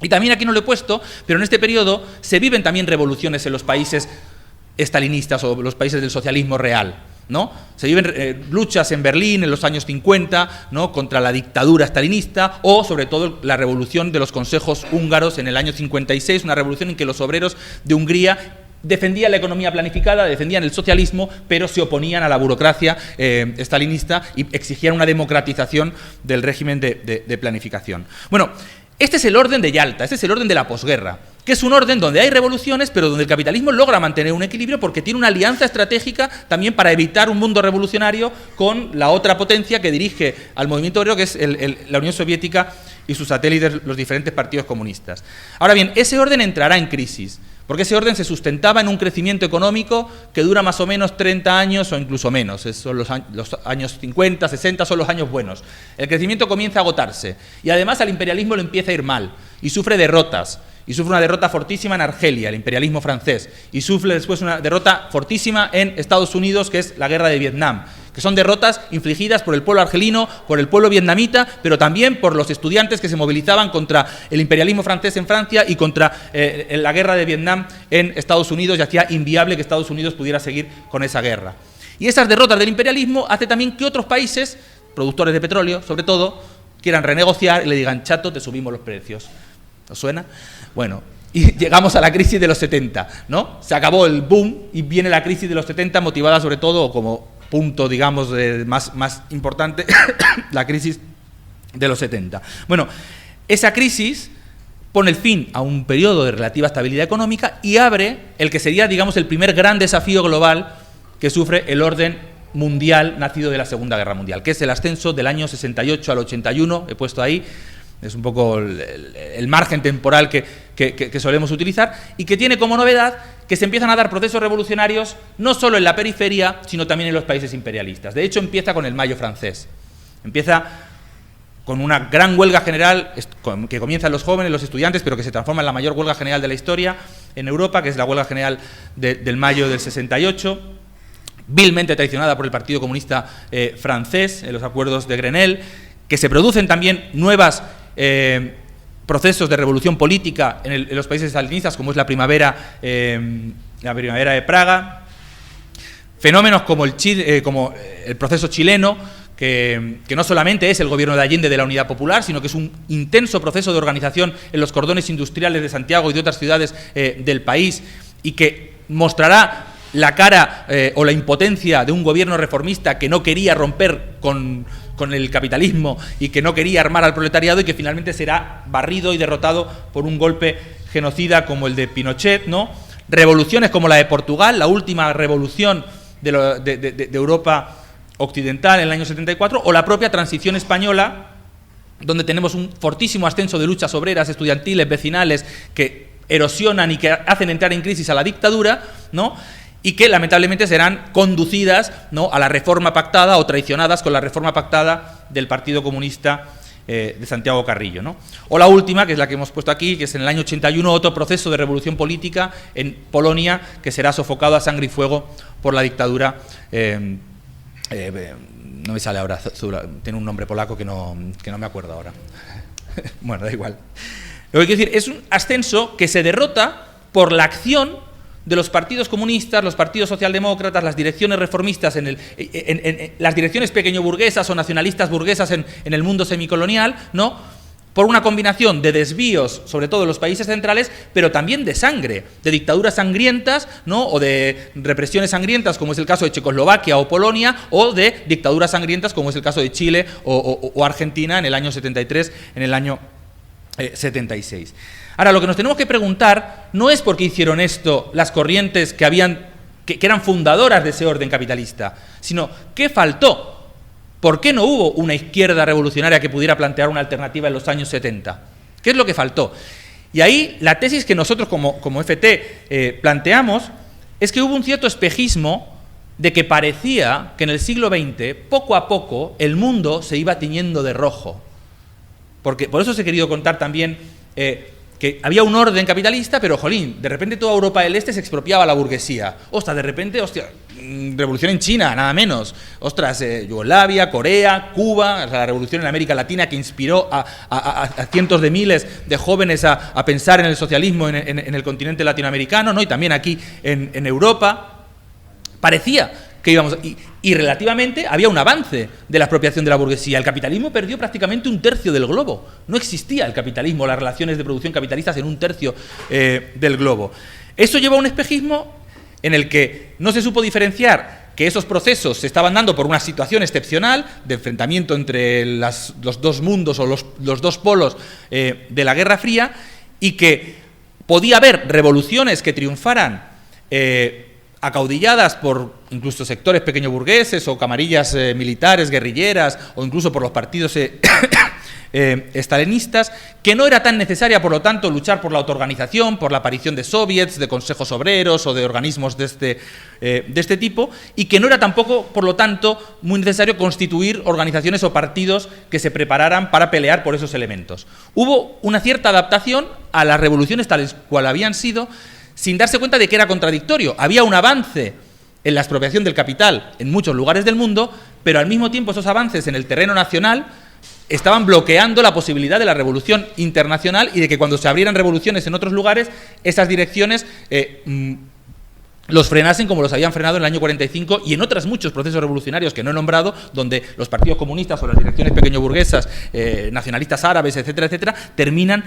Y también aquí no lo he puesto, pero en este periodo se viven también revoluciones en los países estalinistas o los países del socialismo real, ¿no? Se viven luchas en Berlín en los años 50, ¿no?, contra la dictadura estalinista, o sobre todo la revolución de los consejos húngaros en el año 56, una revolución en que los obreros de Hungría defendían la economía planificada, defendían el socialismo, pero se oponían a la burocracia estalinista y exigían una democratización del régimen de planificación. Bueno, este es el orden de Yalta, este es el orden de la posguerra, que es un orden donde hay revoluciones, pero donde el capitalismo logra mantener un equilibrio porque tiene una alianza estratégica también para evitar un mundo revolucionario con la otra potencia que dirige al movimiento obrero, que es la Unión Soviética y sus satélites, los diferentes partidos comunistas. Ahora bien, ese orden entrará en crisis, porque ese orden se sustentaba en un crecimiento económico que dura más o menos 30 años o incluso menos. Son los años 50, 60 son los años buenos. El crecimiento comienza a agotarse y además al imperialismo le empieza a ir mal y sufre derrotas. Y sufre una derrota fortísima en Argelia, el imperialismo francés, y sufre después una derrota fortísima en Estados Unidos, que es la guerra de Vietnam, que son derrotas infligidas por el pueblo argelino, por el pueblo vietnamita, pero también por los estudiantes que se movilizaban contra el imperialismo francés en Francia y contra la guerra de Vietnam en Estados Unidos, y hacía inviable que Estados Unidos pudiera seguir con esa guerra. Y esas derrotas del imperialismo hace también que otros países, productores de petróleo sobre todo, quieran renegociar y le digan, chato, te subimos los precios. ¿Os suena? Bueno, y llegamos a la crisis de los 70, ¿no? Se acabó el boom y viene la crisis de los 70 motivada sobre todo como punto, digamos, más importante, la crisis de los 70. Bueno, esa crisis pone el fin a un periodo de relativa estabilidad económica y abre el que sería, digamos, el primer gran desafío global que sufre el orden mundial nacido de la Segunda Guerra Mundial, que es el ascenso del año 68 al 81, he puesto ahí. Es un poco el margen temporal que solemos utilizar y que tiene como novedad que se empiezan a dar procesos revolucionarios no solo en la periferia, sino también en los países imperialistas. De hecho, empieza con el Mayo francés. Empieza con una gran huelga general que comienzan los jóvenes, los estudiantes, pero que se transforma en la mayor huelga general de la historia en Europa, que es la huelga general del Mayo del 68, vilmente traicionada por el Partido Comunista francés en los acuerdos de Grenelle, que se producen también nuevos procesos de revolución política en los países estalinistas, como es la primavera de Praga, fenómenos como el proceso chileno, que no solamente es el gobierno de Allende de la Unidad Popular, sino que es un intenso proceso de organización en los cordones industriales de Santiago y de otras ciudades del país, y que mostrará la cara o la impotencia de un gobierno reformista que no quería romper con el capitalismo y que no quería armar al proletariado, y que finalmente será barrido y derrotado por un golpe genocida como el de Pinochet, ¿no? Revoluciones como la de Portugal, la última revolución de Europa occidental en el año 74, o la propia transición española, donde tenemos un fortísimo ascenso de luchas obreras, estudiantiles, vecinales, que erosionan y que hacen entrar en crisis a la dictadura, ¿no? Y que lamentablemente serán conducidas, ¿no?, a la reforma pactada o traicionadas con la reforma pactada del Partido Comunista de Santiago Carrillo, ¿no? O la última, que es la que hemos puesto aquí, que es en el año 81, otro proceso de revolución política en Polonia, que será sofocado a sangre y fuego por la dictadura. No me sale ahora, tiene un nombre polaco que no me acuerdo ahora. Bueno, da igual. Lo que quiero decir, es un ascenso que se derrota por la acción de los partidos comunistas, los partidos socialdemócratas, las direcciones reformistas, en las direcciones pequeñoburguesas o nacionalistas burguesas en el mundo semicolonial, ¿no?, por una combinación de desvíos, sobre todo en los países centrales, pero también de sangre, de dictaduras sangrientas, ¿no?, o de represiones sangrientas, como es el caso de Checoslovaquia o Polonia, o de dictaduras sangrientas, como es el caso de Chile o Argentina en el año 73, en el año 76. Ahora, lo que nos tenemos que preguntar no es por qué hicieron esto las corrientes que eran fundadoras de ese orden capitalista, sino qué faltó. ¿Por qué no hubo una izquierda revolucionaria que pudiera plantear una alternativa en los años 70? ¿Qué es lo que faltó? Y ahí la tesis que nosotros como FT planteamos es que hubo un cierto espejismo de que parecía que en el siglo XX, poco a poco, el mundo se iba tiñendo de rojo. Porque por eso os he querido contar también que había un orden capitalista, pero, jolín, de repente toda Europa del Este se expropiaba a la burguesía. Ostras, de repente, revolución en China, nada menos. Ostras, Yugoslavia, Corea, Cuba, o sea, la revolución en América Latina que inspiró a cientos de miles de jóvenes a pensar en el socialismo en el continente latinoamericano, ¿no? Y también aquí en Europa. Parecía que íbamos... Y relativamente había un avance de la expropiación de la burguesía. El capitalismo perdió prácticamente un tercio del globo. No existía el capitalismo, las relaciones de producción capitalistas en un tercio del globo. Eso llevó a un espejismo en el que no se supo diferenciar que esos procesos se estaban dando por una situación excepcional de enfrentamiento entre los dos mundos o los dos polos de la Guerra Fría, y que podía haber revoluciones que triunfaran acaudilladas por incluso sectores pequeñoburgueses o camarillas militares, guerrilleras, o incluso por los partidos estalinistas, que no era tan necesaria, por lo tanto, luchar por la autoorganización, por la aparición de soviets, de consejos obreros o de organismos de este tipo, y que no era tampoco, por lo tanto, muy necesario constituir organizaciones o partidos que se prepararan para pelear por esos elementos. Hubo una cierta adaptación a las revoluciones tales cual habían sido, sin darse cuenta de que era contradictorio. Había un avance en la expropiación del capital en muchos lugares del mundo, pero al mismo tiempo esos avances en el terreno nacional estaban bloqueando la posibilidad de la revolución internacional y de que cuando se abrieran revoluciones en otros lugares, esas direcciones los frenasen como los habían frenado en el año 45 y en otros muchos procesos revolucionarios que no he nombrado, donde los partidos comunistas o las direcciones pequeñoburguesas, nacionalistas árabes, etcétera, etcétera, terminan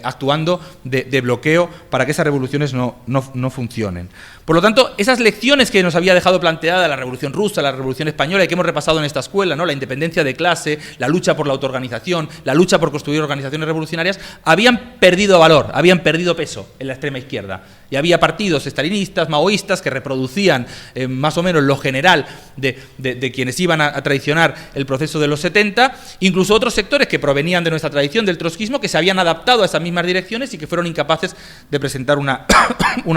actuando de bloqueo para que esas revoluciones no funcionen. Por lo tanto, esas lecciones que nos había dejado planteada la Revolución Rusa, la Revolución Española y que hemos repasado en esta escuela, ¿no?, la independencia de clase, la lucha por la autoorganización, la lucha por construir organizaciones revolucionarias, habían perdido valor, habían perdido peso en la extrema izquierda. Y había partidos estalinistas, maoístas, que reproducían más o menos lo general de quienes iban a traicionar el proceso de los 70, incluso otros sectores que provenían de nuestra tradición del trotskismo, que se habían adaptado a esas mismas direcciones y que fueron incapaces de presentar una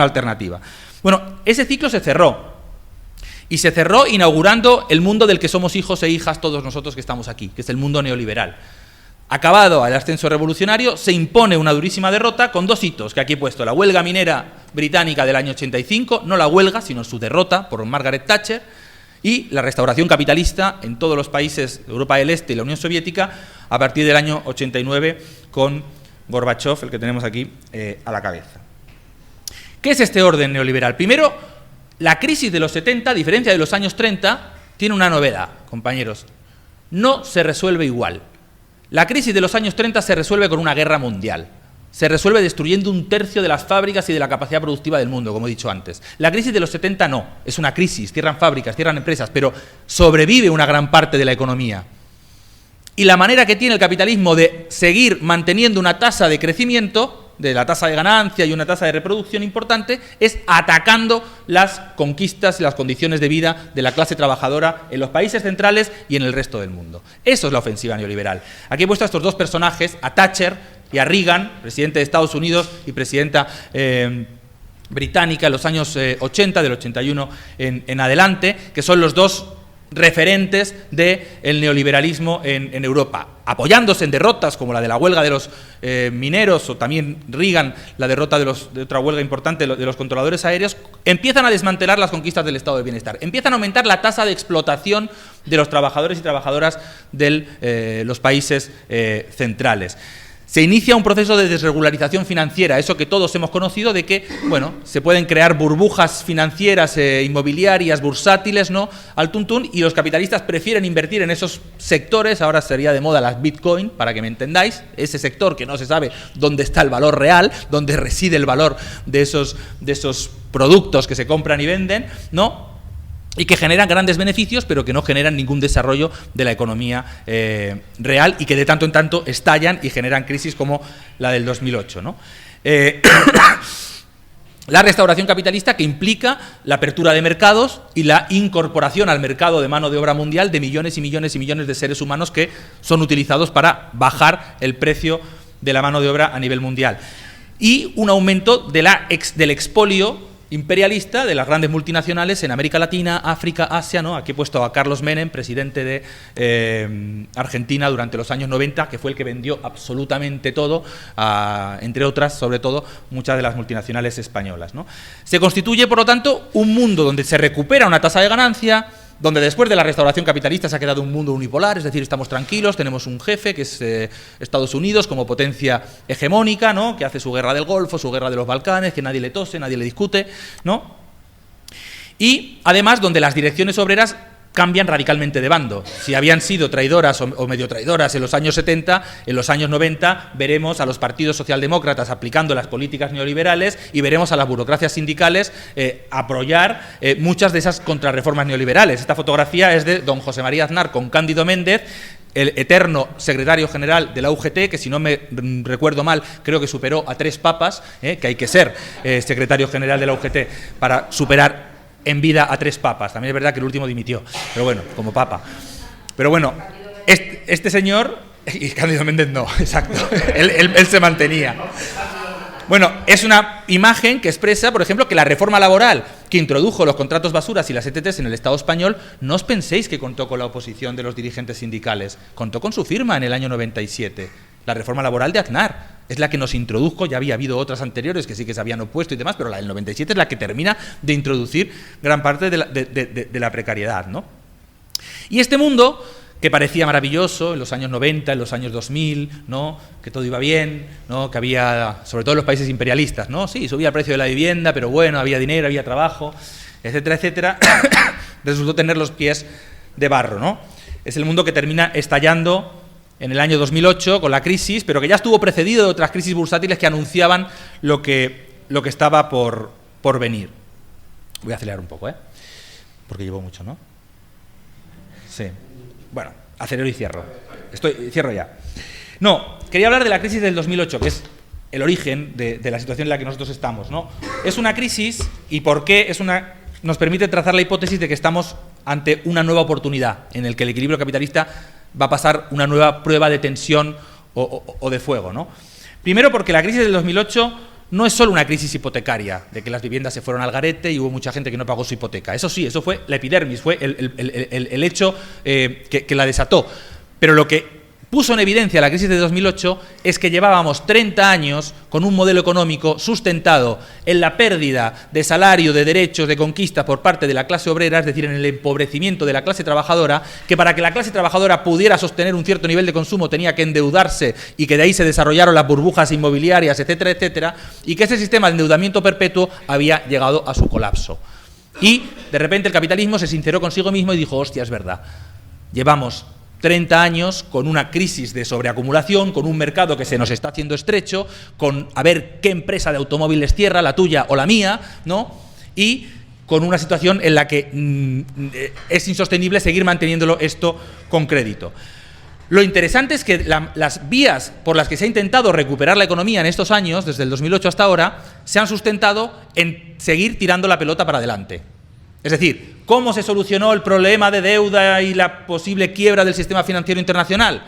alternativa. Bueno, ese ciclo se cerró. Y se cerró inaugurando el mundo del que somos hijos e hijas todos nosotros que estamos aquí, que es el mundo neoliberal. Acabado el ascenso revolucionario, se impone una durísima derrota con dos hitos que aquí he puesto: la huelga minera británica del año 85, no la huelga, sino su derrota por Margaret Thatcher, y la restauración capitalista en todos los países de Europa del Este y la Unión Soviética a partir del año 89 con Gorbachev, el que tenemos aquí a la cabeza. ¿Qué es este orden neoliberal? Primero, la crisis de los 70, a diferencia de los años 30, tiene una novedad, compañeros. No se resuelve igual. La crisis de los años 30 se resuelve con una guerra mundial. Se resuelve destruyendo 1/3 de las fábricas y de la capacidad productiva del mundo, como he dicho antes. La crisis de los 70 no, es una crisis, cierran fábricas, cierran empresas, pero sobrevive una gran parte de la economía. Y la manera que tiene el capitalismo de seguir manteniendo una tasa de crecimiento, de la tasa de ganancia y una tasa de reproducción importante, es atacando las conquistas y las condiciones de vida de la clase trabajadora en los países centrales y en el resto del mundo. Eso es la ofensiva neoliberal. Aquí he puesto a estos dos personajes, a Thatcher y a Reagan, presidente de Estados Unidos y presidenta británica en los años 80, del 81 en adelante, que son los dos referentes del neoliberalismo en Europa, apoyándose en derrotas como la de la huelga de los mineros, o también Reagan, la derrota de otra huelga importante de los controladores aéreos, empiezan a desmantelar las conquistas del estado de bienestar, empiezan a aumentar la tasa de explotación de los trabajadores y trabajadoras de los países centrales. Se inicia un proceso de desregularización financiera, eso que todos hemos conocido, de que, bueno, se pueden crear burbujas financieras, inmobiliarias, bursátiles, ¿no?, al tuntún, y los capitalistas prefieren invertir en esos sectores. Ahora sería de moda las Bitcoin, para que me entendáis, ese sector que no se sabe dónde está el valor real, dónde reside el valor de esos productos que se compran y venden, ¿no?, y que generan grandes beneficios, pero que no generan ningún desarrollo de la economía real, y que de tanto en tanto estallan y generan crisis como la del 2008, ¿no? La restauración capitalista, que implica la apertura de mercados y la incorporación al mercado de mano de obra mundial de millones y millones y millones de seres humanos que son utilizados para bajar el precio de la mano de obra a nivel mundial. Y un aumento del expolio imperialista de las grandes multinacionales en América Latina, África, Asia, ¿no? Aquí he puesto a Carlos Menem, presidente de Argentina durante los años 90, que fue el que vendió absolutamente todo, entre otras, sobre todo, muchas de las multinacionales españolas, ¿no? Se constituye, por lo tanto, un mundo donde se recupera una tasa de ganancia, donde después de la restauración capitalista se ha quedado un mundo unipolar, es decir, estamos tranquilos, tenemos un jefe que es Estados Unidos como potencia hegemónica, ¿no?, que hace su guerra del Golfo, su guerra de los Balcanes, que nadie le tose, nadie le discute, ¿no? Y además donde las direcciones obreras cambian radicalmente de bando. Si habían sido traidoras o medio traidoras en los años 70, en los años 90 veremos a los partidos socialdemócratas aplicando las políticas neoliberales y veremos a las burocracias sindicales apoyar muchas de esas contrarreformas neoliberales. Esta fotografía es de don José María Aznar con Cándido Méndez, el eterno secretario general de la UGT, que si no me recuerdo mal, creo que superó a 3 papas, que hay que ser secretario general de la UGT para superar en vida a 3 papas. También es verdad que el último dimitió, pero bueno, como papa. Pero bueno, este señor, y Cándido Méndez no, exacto, él se mantenía. Bueno, es una imagen que expresa, por ejemplo, que la reforma laboral que introdujo los contratos basuras y las ETTs en el Estado español, no os penséis que contó con la oposición de los dirigentes sindicales, contó con su firma en el año 97. La reforma laboral de Aznar es la que nos introdujo, ya había habido otras anteriores que sí que se habían opuesto y demás, pero la del 97 es la que termina de introducir gran parte de la precariedad, ¿no? Y este mundo, que parecía maravilloso en los años 90, en los años 2000, ¿no?, que todo iba bien, ¿no?, que había, sobre todo en los países imperialistas, ¿no?, sí, subía el precio de la vivienda, pero bueno, había dinero, había trabajo, etcétera, etcétera, resultó tener los pies de barro, ¿no? Es el mundo que termina estallando en el año 2008 con la crisis, pero que ya estuvo precedido de otras crisis bursátiles que anunciaban lo que estaba por venir. Voy a acelerar un poco, porque llevo mucho, ¿no? Sí. Bueno, acelero y cierro. Cierro ya. No, quería hablar de la crisis del 2008, que es el origen de la situación en la que nosotros estamos, ¿no? Es una crisis, y ¿por qué? Nos permite trazar la hipótesis de que estamos ante una nueva oportunidad, en el que el equilibrio capitalista va a pasar una nueva prueba de tensión o de fuego, ¿no? Primero porque la crisis del 2008 no es solo una crisis hipotecaria, de que las viviendas se fueron al garete y hubo mucha gente que no pagó su hipoteca. Eso sí, eso fue la epidermis, fue el hecho que la desató. Pero lo que puso en evidencia la crisis de 2008 es que llevábamos 30 años con un modelo económico sustentado en la pérdida de salario, de derechos, de conquistas por parte de la clase obrera, es decir, en el empobrecimiento de la clase trabajadora, que para que la clase trabajadora pudiera sostener un cierto nivel de consumo tenía que endeudarse y que de ahí se desarrollaron las burbujas inmobiliarias, etcétera, etcétera, y que ese sistema de endeudamiento perpetuo había llegado a su colapso. Y de repente el capitalismo se sinceró consigo mismo y dijo, hostia, es verdad, llevamos 30 años con una crisis de sobreacumulación, con un mercado que se nos está haciendo estrecho, con a ver qué empresa de automóviles cierra, la tuya o la mía, ¿no? Y con una situación en la que es insostenible seguir manteniéndolo esto con crédito. Lo interesante es que las vías por las que se ha intentado recuperar la economía en estos años, desde el 2008 hasta ahora, se han sustentado en seguir tirando la pelota para adelante. Es decir, ¿cómo se solucionó el problema de deuda y la posible quiebra del sistema financiero internacional?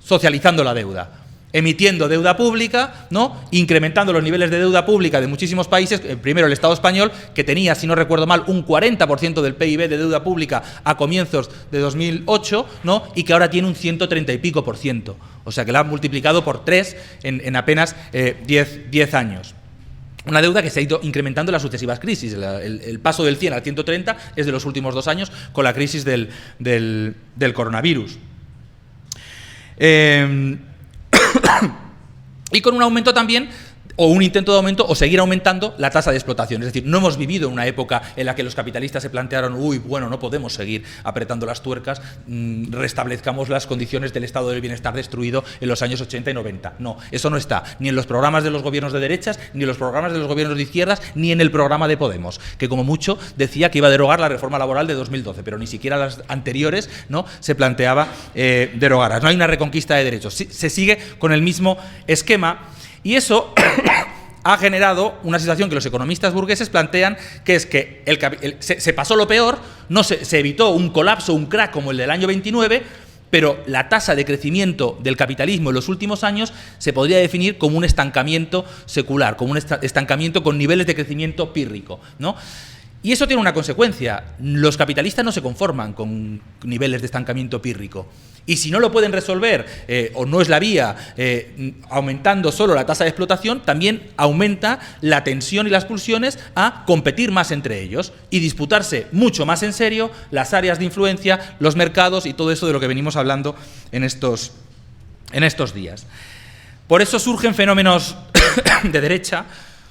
Socializando la deuda, emitiendo deuda pública, ¿no? Incrementando los niveles de deuda pública de muchísimos países, primero el Estado español, que tenía, si no recuerdo mal, un 40% del PIB de deuda pública a comienzos de 2008, ¿no? Y que ahora tiene un 130 y pico por ciento. O sea que la han multiplicado por 3 en apenas 10 años. Una deuda que se ha ido incrementando en las sucesivas crisis. El paso del 100 al 130 es de los últimos 2 años con la crisis del coronavirus. Y con un aumento también, o un intento de aumento, o seguir aumentando la tasa de explotación. Es decir, no hemos vivido una época en la que los capitalistas se plantearon, uy, bueno, no podemos seguir apretando las tuercas, restablezcamos las condiciones del estado del bienestar destruido en los años 80 y 90. No, eso no está, ni en los programas de los gobiernos de derechas, ni en los programas de los gobiernos de izquierdas, ni en el programa de Podemos, que como mucho decía que iba a derogar la reforma laboral de 2012, pero ni siquiera las anteriores, ¿no?, se planteaba derogarlas. No hay una reconquista de derechos, se sigue con el mismo esquema. Y eso ha generado una situación que los economistas burgueses plantean, que es que se pasó lo peor, no se evitó un colapso, un crack como el del año 29, pero la tasa de crecimiento del capitalismo en los últimos años se podría definir como un estancamiento secular, como un estancamiento con niveles de crecimiento pírrico, ¿no? Y eso tiene una consecuencia. Los capitalistas no se conforman con niveles de estancamiento pírrico. Y si no lo pueden resolver, o no es la vía, aumentando solo la tasa de explotación, también aumenta la tensión y las pulsiones a competir más entre ellos y disputarse mucho más en serio las áreas de influencia, los mercados y todo eso de lo que venimos hablando en estos días. Por eso surgen fenómenos de derecha,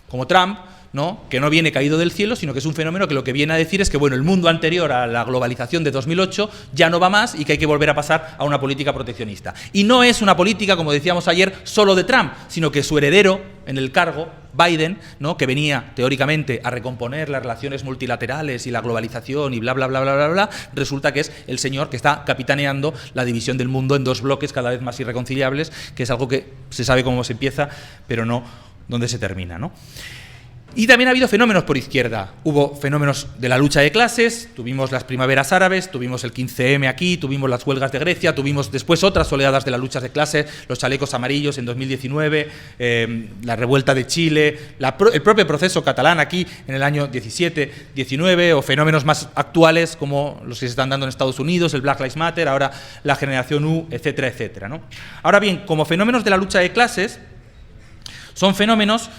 como Trump, ¿no?, que no viene caído del cielo, sino que es un fenómeno que lo que viene a decir es que, bueno, el mundo anterior a la globalización de 2008 ya no va más y que hay que volver a pasar a una política proteccionista. Y no es una política, como decíamos ayer, solo de Trump, sino que su heredero en el cargo, Biden, ¿no?, que venía teóricamente a recomponer las relaciones multilaterales y la globalización y bla, bla, bla, bla, bla, bla, resulta que es el señor que está capitaneando la división del mundo en 2 bloques cada vez más irreconciliables, que es algo que se sabe cómo se empieza, pero no dónde se termina, ¿no? Y también ha habido fenómenos por izquierda. Hubo fenómenos de la lucha de clases, tuvimos las primaveras árabes, tuvimos el 15M aquí, tuvimos las huelgas de Grecia, tuvimos después otras oleadas de las luchas de clases, los chalecos amarillos en 2019, la revuelta de Chile, el propio proceso catalán aquí en el año 17-19, o fenómenos más actuales como los que se están dando en Estados Unidos, el Black Lives Matter, ahora la generación U, etcétera, etcétera, ¿no? Ahora bien, como fenómenos de la lucha de clases, son fenómenos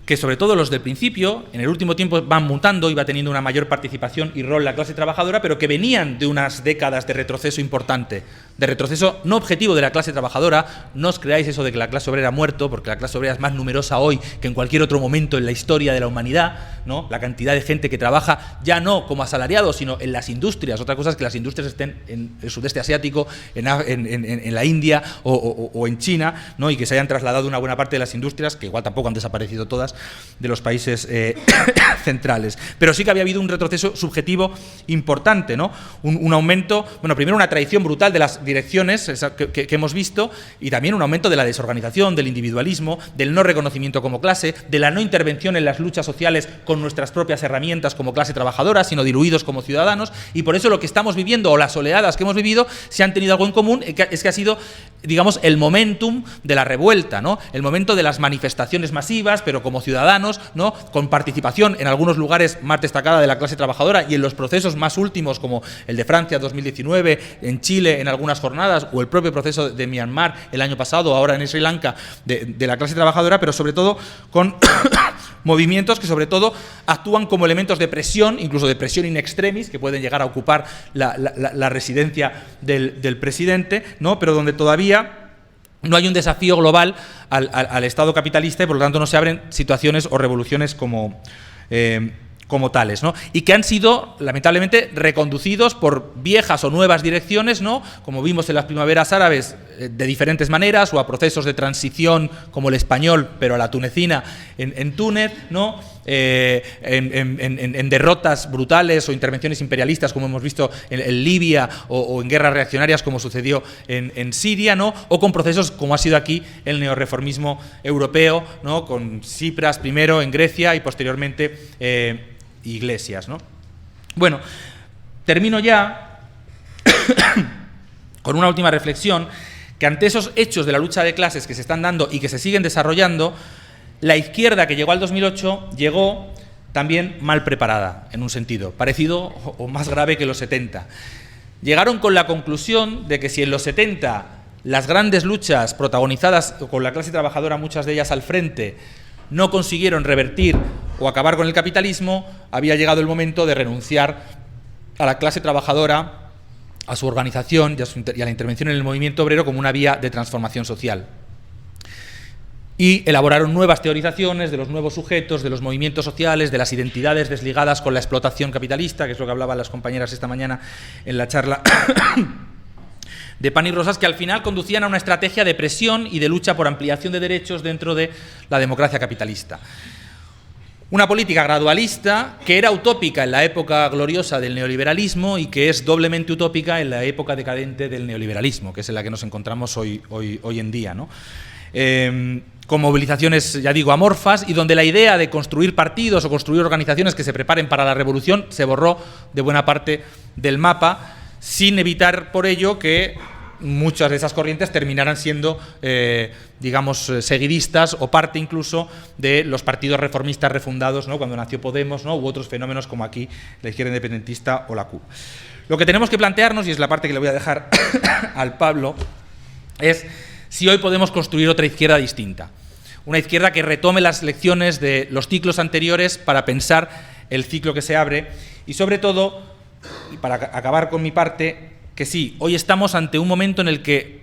que sobre todo los del principio, en el último tiempo van mutando y va teniendo una mayor participación y rol la clase trabajadora, pero que venían de unas décadas de retroceso importante, de retroceso no objetivo de la clase trabajadora. No os creáis eso de que la clase obrera ha muerto, porque la clase obrera es más numerosa hoy que en cualquier otro momento en la historia de la humanidad, ¿no? La cantidad de gente que trabaja ya no como asalariados, sino en las industrias. Otra cosa es que las industrias estén en el sudeste asiático, en la India o en China, ¿no?, y que se hayan trasladado una buena parte de las industrias, que igual tampoco han desaparecido todas, de los países centrales. Pero sí que había habido un retroceso subjetivo importante, ¿no? Un aumento, bueno, primero una traición brutal de las direcciones que hemos visto, y también un aumento de la desorganización, del individualismo, del no reconocimiento como clase, de la no intervención en las luchas sociales con nuestras propias herramientas como clase trabajadora, sino diluidos como ciudadanos. Y por eso lo que estamos viviendo, o las oleadas que hemos vivido, se han tenido algo en común, es que ha sido, digamos, el momentum de la revuelta, ¿no?, el momento de las manifestaciones masivas, pero como ciudadanos, ¿no?, con participación en algunos lugares más destacada de la clase trabajadora, y en los procesos más últimos, como el de Francia 2019, en Chile en algunas últimas jornadas, o el propio proceso de Myanmar el año pasado, ahora en Sri Lanka, de la clase trabajadora, pero sobre todo con movimientos que sobre todo actúan como elementos de presión, incluso de presión in extremis, que pueden llegar a ocupar la residencia del presidente, ¿no? Pero donde todavía no hay un desafío global al Estado capitalista y por lo tanto no se abren situaciones o revoluciones como tales, ¿no? Y que han sido, lamentablemente, reconducidos por viejas o nuevas direcciones, ¿no? Como vimos en las primaveras árabes, de diferentes maneras, o a procesos de transición como el español, pero a la tunecina en Túnez, ¿no? En derrotas brutales o intervenciones imperialistas, como hemos visto en Libia, o en guerras reaccionarias, como sucedió en Siria, ¿no? O con procesos como ha sido aquí el neorreformismo europeo, ¿no? Con Tsipras primero en Grecia y posteriormente Iglesias, ¿no? Bueno, termino ya con una última reflexión, que ante esos hechos de la lucha de clases que se están dando y que se siguen desarrollando, la izquierda que llegó al 2008 llegó también mal preparada, en un sentido, parecido o más grave que los 70. Llegaron con la conclusión de que si en los 70 las grandes luchas protagonizadas con la clase trabajadora, muchas de ellas al frente, no consiguieron revertir o acabar con el capitalismo, había llegado el momento de renunciar a la clase trabajadora, a su organización y a la intervención en el movimiento obrero como una vía de transformación social. Y elaboraron nuevas teorizaciones de los nuevos sujetos, de los movimientos sociales, de las identidades desligadas con la explotación capitalista, que es lo que hablaban las compañeras esta mañana en la charla de Pan y Rosas, que al final conducían a una estrategia de presión y de lucha por ampliación de derechos dentro de la democracia capitalista. Una política gradualista que era utópica en la época gloriosa del neoliberalismo y que es doblemente utópica en la época decadente del neoliberalismo, que es en la que nos encontramos hoy en día, ¿no? Con movilizaciones, ya digo, amorfas, y donde la idea de construir partidos o construir organizaciones que se preparen para la revolución se borró de buena parte del mapa, sin evitar por ello que muchas de esas corrientes terminaran siendo, digamos, seguidistas o parte incluso de los partidos reformistas refundados, ¿no? Cuando nació Podemos, ¿no? U otros fenómenos como aquí la izquierda independentista o la CUP. Lo que tenemos que plantearnos, y es la parte que le voy a dejar al Pablo, es si hoy podemos construir otra izquierda distinta. Una izquierda que retome las lecciones de los ciclos anteriores para pensar el ciclo que se abre y, sobre todo, y para acabar con mi parte, que sí, hoy estamos ante un momento en el que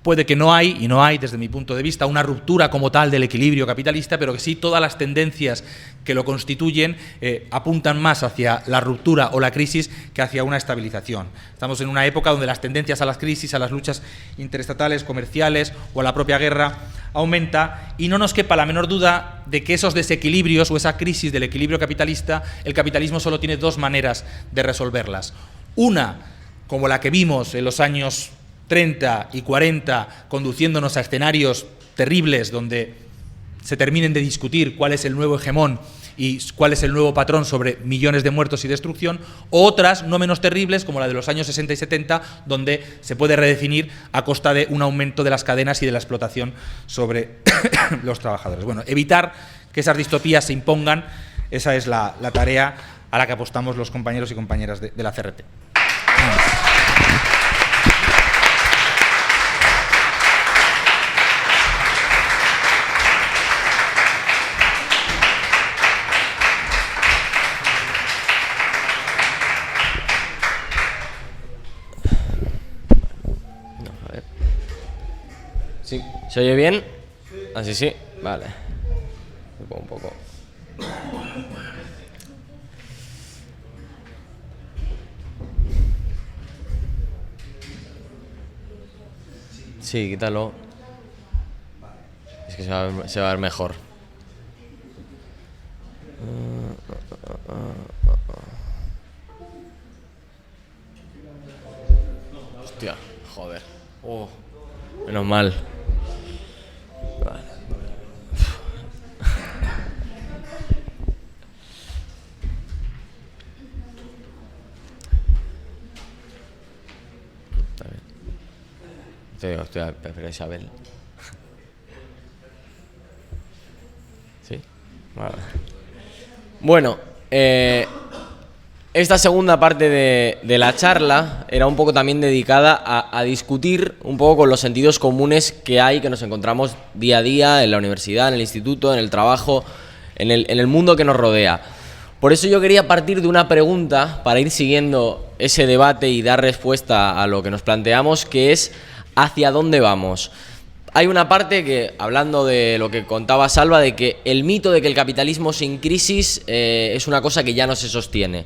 puede que no hay, y no hay desde mi punto de vista, una ruptura como tal del equilibrio capitalista, pero que sí todas las tendencias que lo constituyen apuntan más hacia la ruptura o la crisis que hacia una estabilización. Estamos en una época donde las tendencias a las crisis, a las luchas interestatales, comerciales o a la propia guerra aumenta, y no nos quepa la menor duda de que esos desequilibrios o esa crisis del equilibrio capitalista, el capitalismo solo tiene dos maneras de resolverlas. Una, como la que vimos en los años 30 y 40, conduciéndonos a escenarios terribles donde se terminen de discutir cuál es el nuevo hegemón y cuál es el nuevo patrón sobre millones de muertos y destrucción, o otras no menos terribles como la de los años 60 y 70, donde se puede redefinir a costa de un aumento de las cadenas y de la explotación sobre los trabajadores. Bueno, evitar que esas distopías se impongan, esa es la tarea a la que apostamos los compañeros y compañeras de la CRT. Sí. ¿Se oye bien? Así sí. Vale. Me pongo un poco. Sí, quítalo. Es que se va a ver mejor. Hostia, joder. Menos mal. Vale. Está bien. Estoy a Isabel. ¿Sí? Vale. Bueno, Esta segunda parte de la charla era un poco también dedicada a discutir un poco con los sentidos comunes que hay, que nos encontramos día a día en la universidad, en el instituto, en el trabajo, en el mundo que nos rodea. Por eso yo quería partir de una pregunta para ir siguiendo ese debate y dar respuesta a lo que nos planteamos, que es ¿hacia dónde vamos? Hay una parte que, hablando de lo que contaba Salva, de que el mito de que el capitalismo sin crisis es una cosa que ya no se sostiene.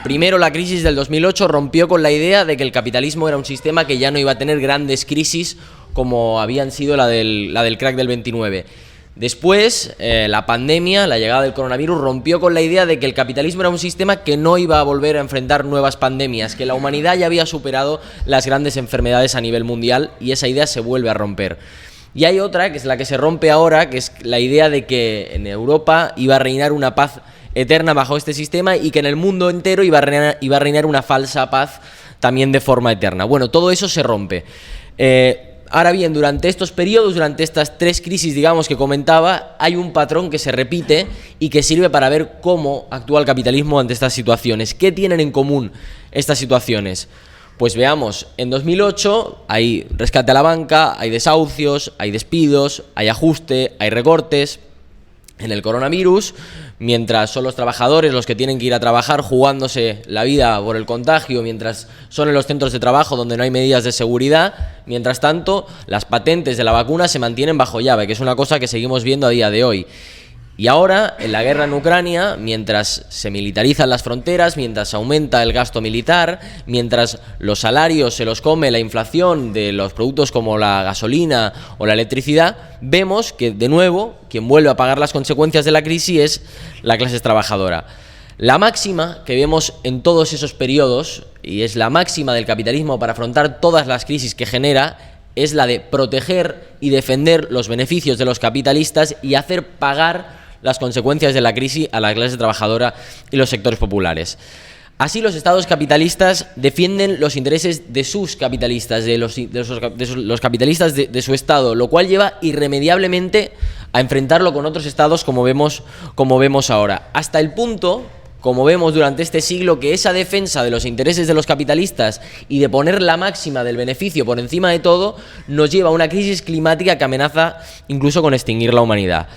Primero, la crisis del 2008 rompió con la idea de que el capitalismo era un sistema que ya no iba a tener grandes crisis como habían sido la del crack del 29. Después, la pandemia, la llegada del coronavirus, rompió con la idea de que el capitalismo era un sistema que no iba a volver a enfrentar nuevas pandemias, que la humanidad ya había superado las grandes enfermedades a nivel mundial, y esa idea se vuelve a romper. Y hay otra, que es la que se rompe ahora, que es la idea de que en Europa iba a reinar una paz eterna bajo este sistema y que en el mundo entero iba a reinar una falsa paz también de forma eterna. Bueno, todo eso se rompe. Ahora bien, durante estos periodos, durante estas tres crisis, digamos, que comentaba, hay un patrón que se repite y que sirve para ver cómo actúa el capitalismo ante estas situaciones. ¿Qué tienen en común estas situaciones? Pues veamos, en 2008 hay rescate a la banca, hay desahucios, hay despidos, hay ajuste, hay recortes. En el coronavirus, mientras son los trabajadores los que tienen que ir a trabajar jugándose la vida por el contagio, mientras son en los centros de trabajo donde no hay medidas de seguridad, mientras tanto las patentes de la vacuna se mantienen bajo llave, que es una cosa que seguimos viendo a día de hoy. Y ahora, en la guerra en Ucrania, mientras se militarizan las fronteras, mientras aumenta el gasto militar, mientras los salarios se los come la inflación de los productos como la gasolina o la electricidad, vemos que, de nuevo, quien vuelve a pagar las consecuencias de la crisis es la clase trabajadora. La máxima que vemos en todos esos periodos, y es la máxima del capitalismo para afrontar todas las crisis que genera, es la de proteger y defender los beneficios de los capitalistas y hacer pagar las consecuencias de la crisis a la clase trabajadora y los sectores populares. Así, los estados capitalistas defienden los intereses de sus capitalistas, de los capitalistas de su estado, lo cual lleva irremediablemente a enfrentarlo con otros estados como vemos ahora. Hasta el punto, como vemos durante este siglo, que esa defensa de los intereses de los capitalistas y de poner la máxima del beneficio por encima de todo nos lleva a una crisis climática que amenaza incluso con extinguir la humanidad.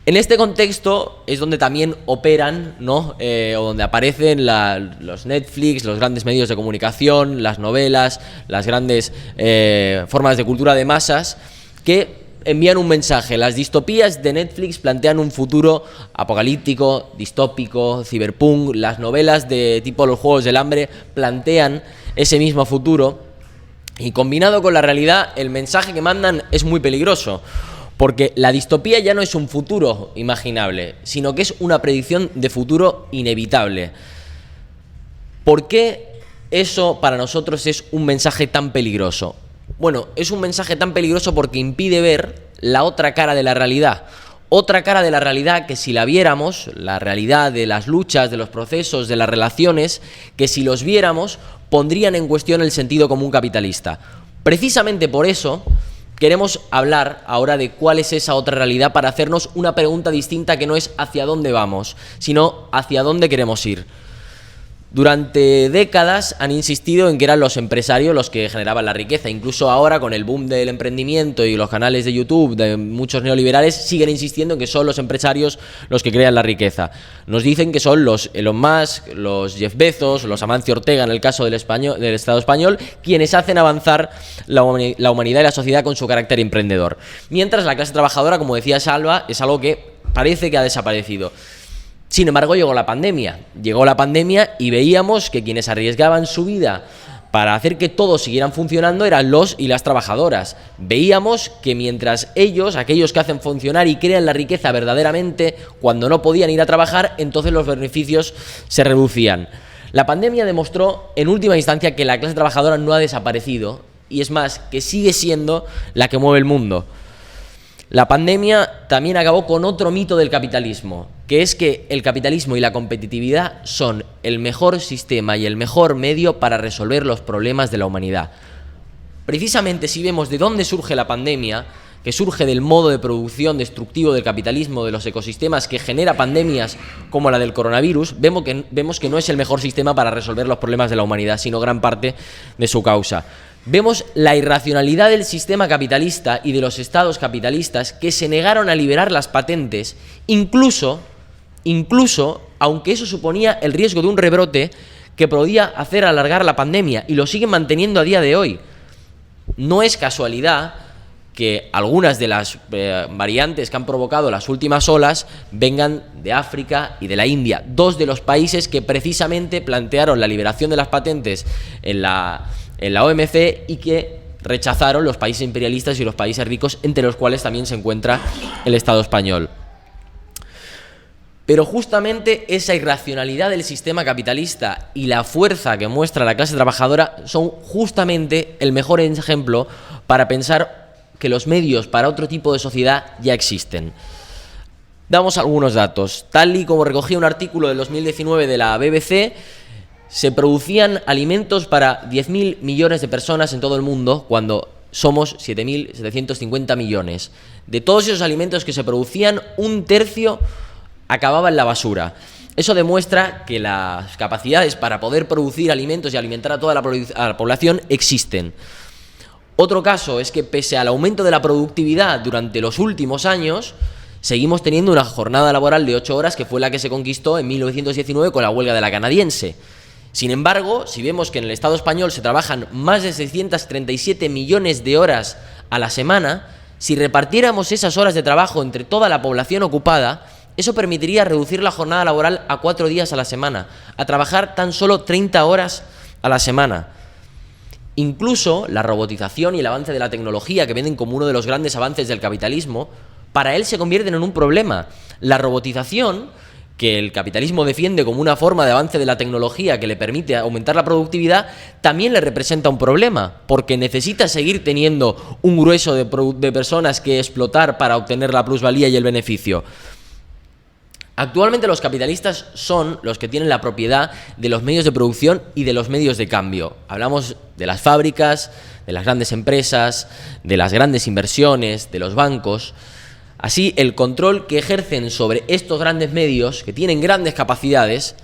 En este contexto es donde también operan, ¿no? O donde aparecen los Netflix, los grandes medios de comunicación, las novelas, las grandes formas de cultura de masas que envían un mensaje. Las distopías de Netflix plantean un futuro apocalíptico, distópico, ciberpunk. Las novelas de tipo Los Juegos del Hambre plantean ese mismo futuro, y combinado con la realidad, el mensaje que mandan es muy peligroso. Porque la distopía ya no es un futuro imaginable, sino que es una predicción de futuro inevitable. ¿Por qué eso para nosotros es un mensaje tan peligroso? Bueno, es un mensaje tan peligroso porque impide ver la otra cara de la realidad. Otra cara de la realidad que, si la viéramos, la realidad de las luchas, de los procesos, de las relaciones, que si los viéramos, pondrían en cuestión el sentido común capitalista. Precisamente por eso queremos hablar ahora de cuál es esa otra realidad, para hacernos una pregunta distinta, que no es hacia dónde vamos, sino hacia dónde queremos ir. Durante décadas han insistido en que eran los empresarios los que generaban la riqueza. Incluso ahora, con el boom del emprendimiento y los canales de YouTube de muchos neoliberales, siguen insistiendo en que son los empresarios los que crean la riqueza. Nos dicen que son los Elon Musk, los Jeff Bezos, los Amancio Ortega, en el caso del Estado español, quienes hacen avanzar la humanidad y la sociedad con su carácter emprendedor. Mientras la clase trabajadora, como decía Salva, es algo que parece que ha desaparecido. Sin embargo, llegó la pandemia y veíamos que quienes arriesgaban su vida para hacer que todos siguieran funcionando eran los y las trabajadoras. Veíamos que mientras ellos, aquellos que hacen funcionar y crean la riqueza verdaderamente, cuando no podían ir a trabajar, entonces los beneficios se reducían. La pandemia demostró en última instancia que la clase trabajadora no ha desaparecido, y es más, que sigue siendo la que mueve el mundo. La pandemia también acabó con otro mito del capitalismo, que es que el capitalismo y la competitividad son el mejor sistema y el mejor medio para resolver los problemas de la humanidad. Precisamente, si vemos de dónde surge la pandemia, que surge del modo de producción destructivo del capitalismo, de los ecosistemas, que genera pandemias como la del coronavirus, vemos que no es el mejor sistema para resolver los problemas de la humanidad, sino gran parte de su causa. Vemos la irracionalidad del sistema capitalista y de los estados capitalistas que se negaron a liberar las patentes, incluso aunque eso suponía el riesgo de un rebrote que podía hacer alargar la pandemia, y lo siguen manteniendo a día de hoy. No es casualidad que algunas de las variantes que han provocado las últimas olas vengan de África y de la India, dos de los países que precisamente plantearon la liberación de las patentes en la OMC y que rechazaron los países imperialistas y los países ricos, entre los cuales también se encuentra el Estado español. Pero justamente esa irracionalidad del sistema capitalista y la fuerza que muestra la clase trabajadora son justamente el mejor ejemplo para pensar que los medios para otro tipo de sociedad ya existen. Damos algunos datos. Tal y como recogía un artículo del 2019 de la BBC, se producían alimentos para 10.000 millones de personas en todo el mundo, cuando somos 7.750 millones. De todos esos alimentos que se producían, un tercio acababa en la basura. Eso demuestra que las capacidades para poder producir alimentos y alimentar a toda la población existen. Otro caso es que pese al aumento de la productividad durante los últimos años, seguimos teniendo una jornada laboral de 8 horas que fue la que se conquistó en 1919 con la huelga de la canadiense. Sin embargo, si vemos que en el Estado español se trabajan más de 637 millones de horas a la semana, si repartiéramos esas horas de trabajo entre toda la población ocupada, eso permitiría reducir la jornada laboral a 4 días a la semana, a trabajar tan solo 30 horas a la semana. Incluso la robotización y el avance de la tecnología, que ven como uno de los grandes avances del capitalismo, para él se convierten en un problema. La robotización, que el capitalismo defiende como una forma de avance de la tecnología que le permite aumentar la productividad, también le representa un problema, porque necesita seguir teniendo un grueso de personas que explotar para obtener la plusvalía y el beneficio. Actualmente los capitalistas son los que tienen la propiedad de los medios de producción y de los medios de cambio. Hablamos de las fábricas, de las grandes empresas, de las grandes inversiones, de los bancos. Así, el control que ejercen sobre estos grandes medios, que tienen grandes capacidades,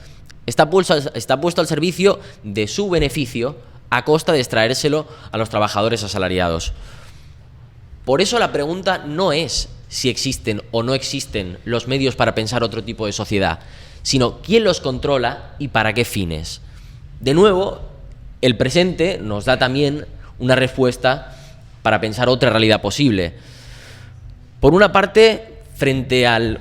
está puesto al servicio de su beneficio a costa de extraérselo a los trabajadores asalariados. Por eso la pregunta no es si existen o no existen los medios para pensar otro tipo de sociedad, sino quién los controla y para qué fines. De nuevo, el presente nos da también una respuesta para pensar otra realidad posible. Por una parte, frente al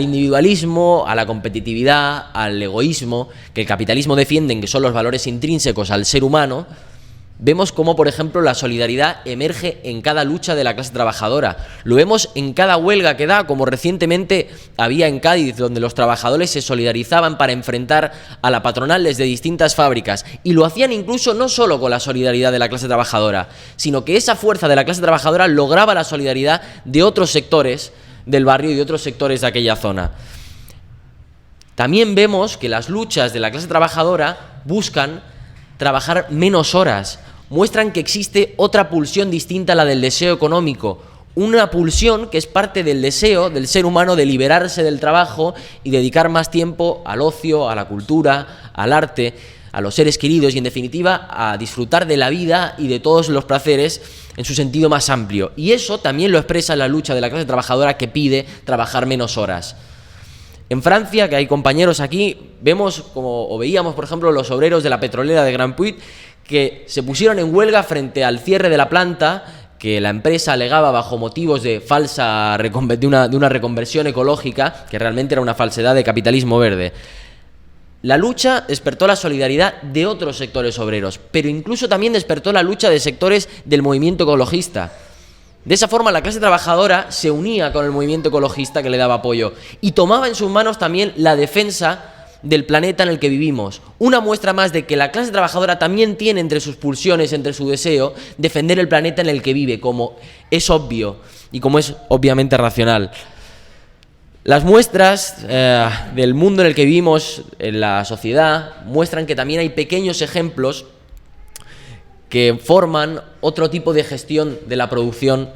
individualismo, a la competitividad, al egoísmo, que el capitalismo defiende, que son los valores intrínsecos al ser humano, vemos cómo, por ejemplo, la solidaridad emerge en cada lucha de la clase trabajadora. Lo vemos en cada huelga que da, como recientemente había en Cádiz, donde los trabajadores se solidarizaban para enfrentar a la patronal desde distintas fábricas. Y lo hacían incluso no solo con la solidaridad de la clase trabajadora, sino que esa fuerza de la clase trabajadora lograba la solidaridad de otros sectores del barrio y de otros sectores de aquella zona. También vemos que las luchas de la clase trabajadora buscan trabajar menos horas, muestran que existe otra pulsión distinta a la del deseo económico, una pulsión que es parte del deseo del ser humano de liberarse del trabajo y dedicar más tiempo al ocio, a la cultura, al arte, a los seres queridos y, en definitiva, a disfrutar de la vida y de todos los placeres en su sentido más amplio. Y eso también lo expresa la lucha de la clase trabajadora, que pide trabajar menos horas. En Francia, que hay compañeros aquí, veíamos, por ejemplo, los obreros de la petrolera de Grand Puit, que se pusieron en huelga frente al cierre de la planta, que la empresa alegaba bajo motivos de una reconversión ecológica, que realmente era una falsedad de capitalismo verde. La lucha despertó la solidaridad de otros sectores obreros, pero incluso también despertó la lucha de sectores del movimiento ecologista. De esa forma, la clase trabajadora se unía con el movimiento ecologista que le daba apoyo y tomaba en sus manos también la defensa del planeta en el que vivimos. Una muestra más de que la clase trabajadora también tiene entre sus pulsiones, entre su deseo, defender el planeta en el que vive, como es obvio y como es obviamente racional. Las muestras del mundo en el que vivimos, en la sociedad, muestran que también hay pequeños ejemplos que forman otro tipo de gestión de la producción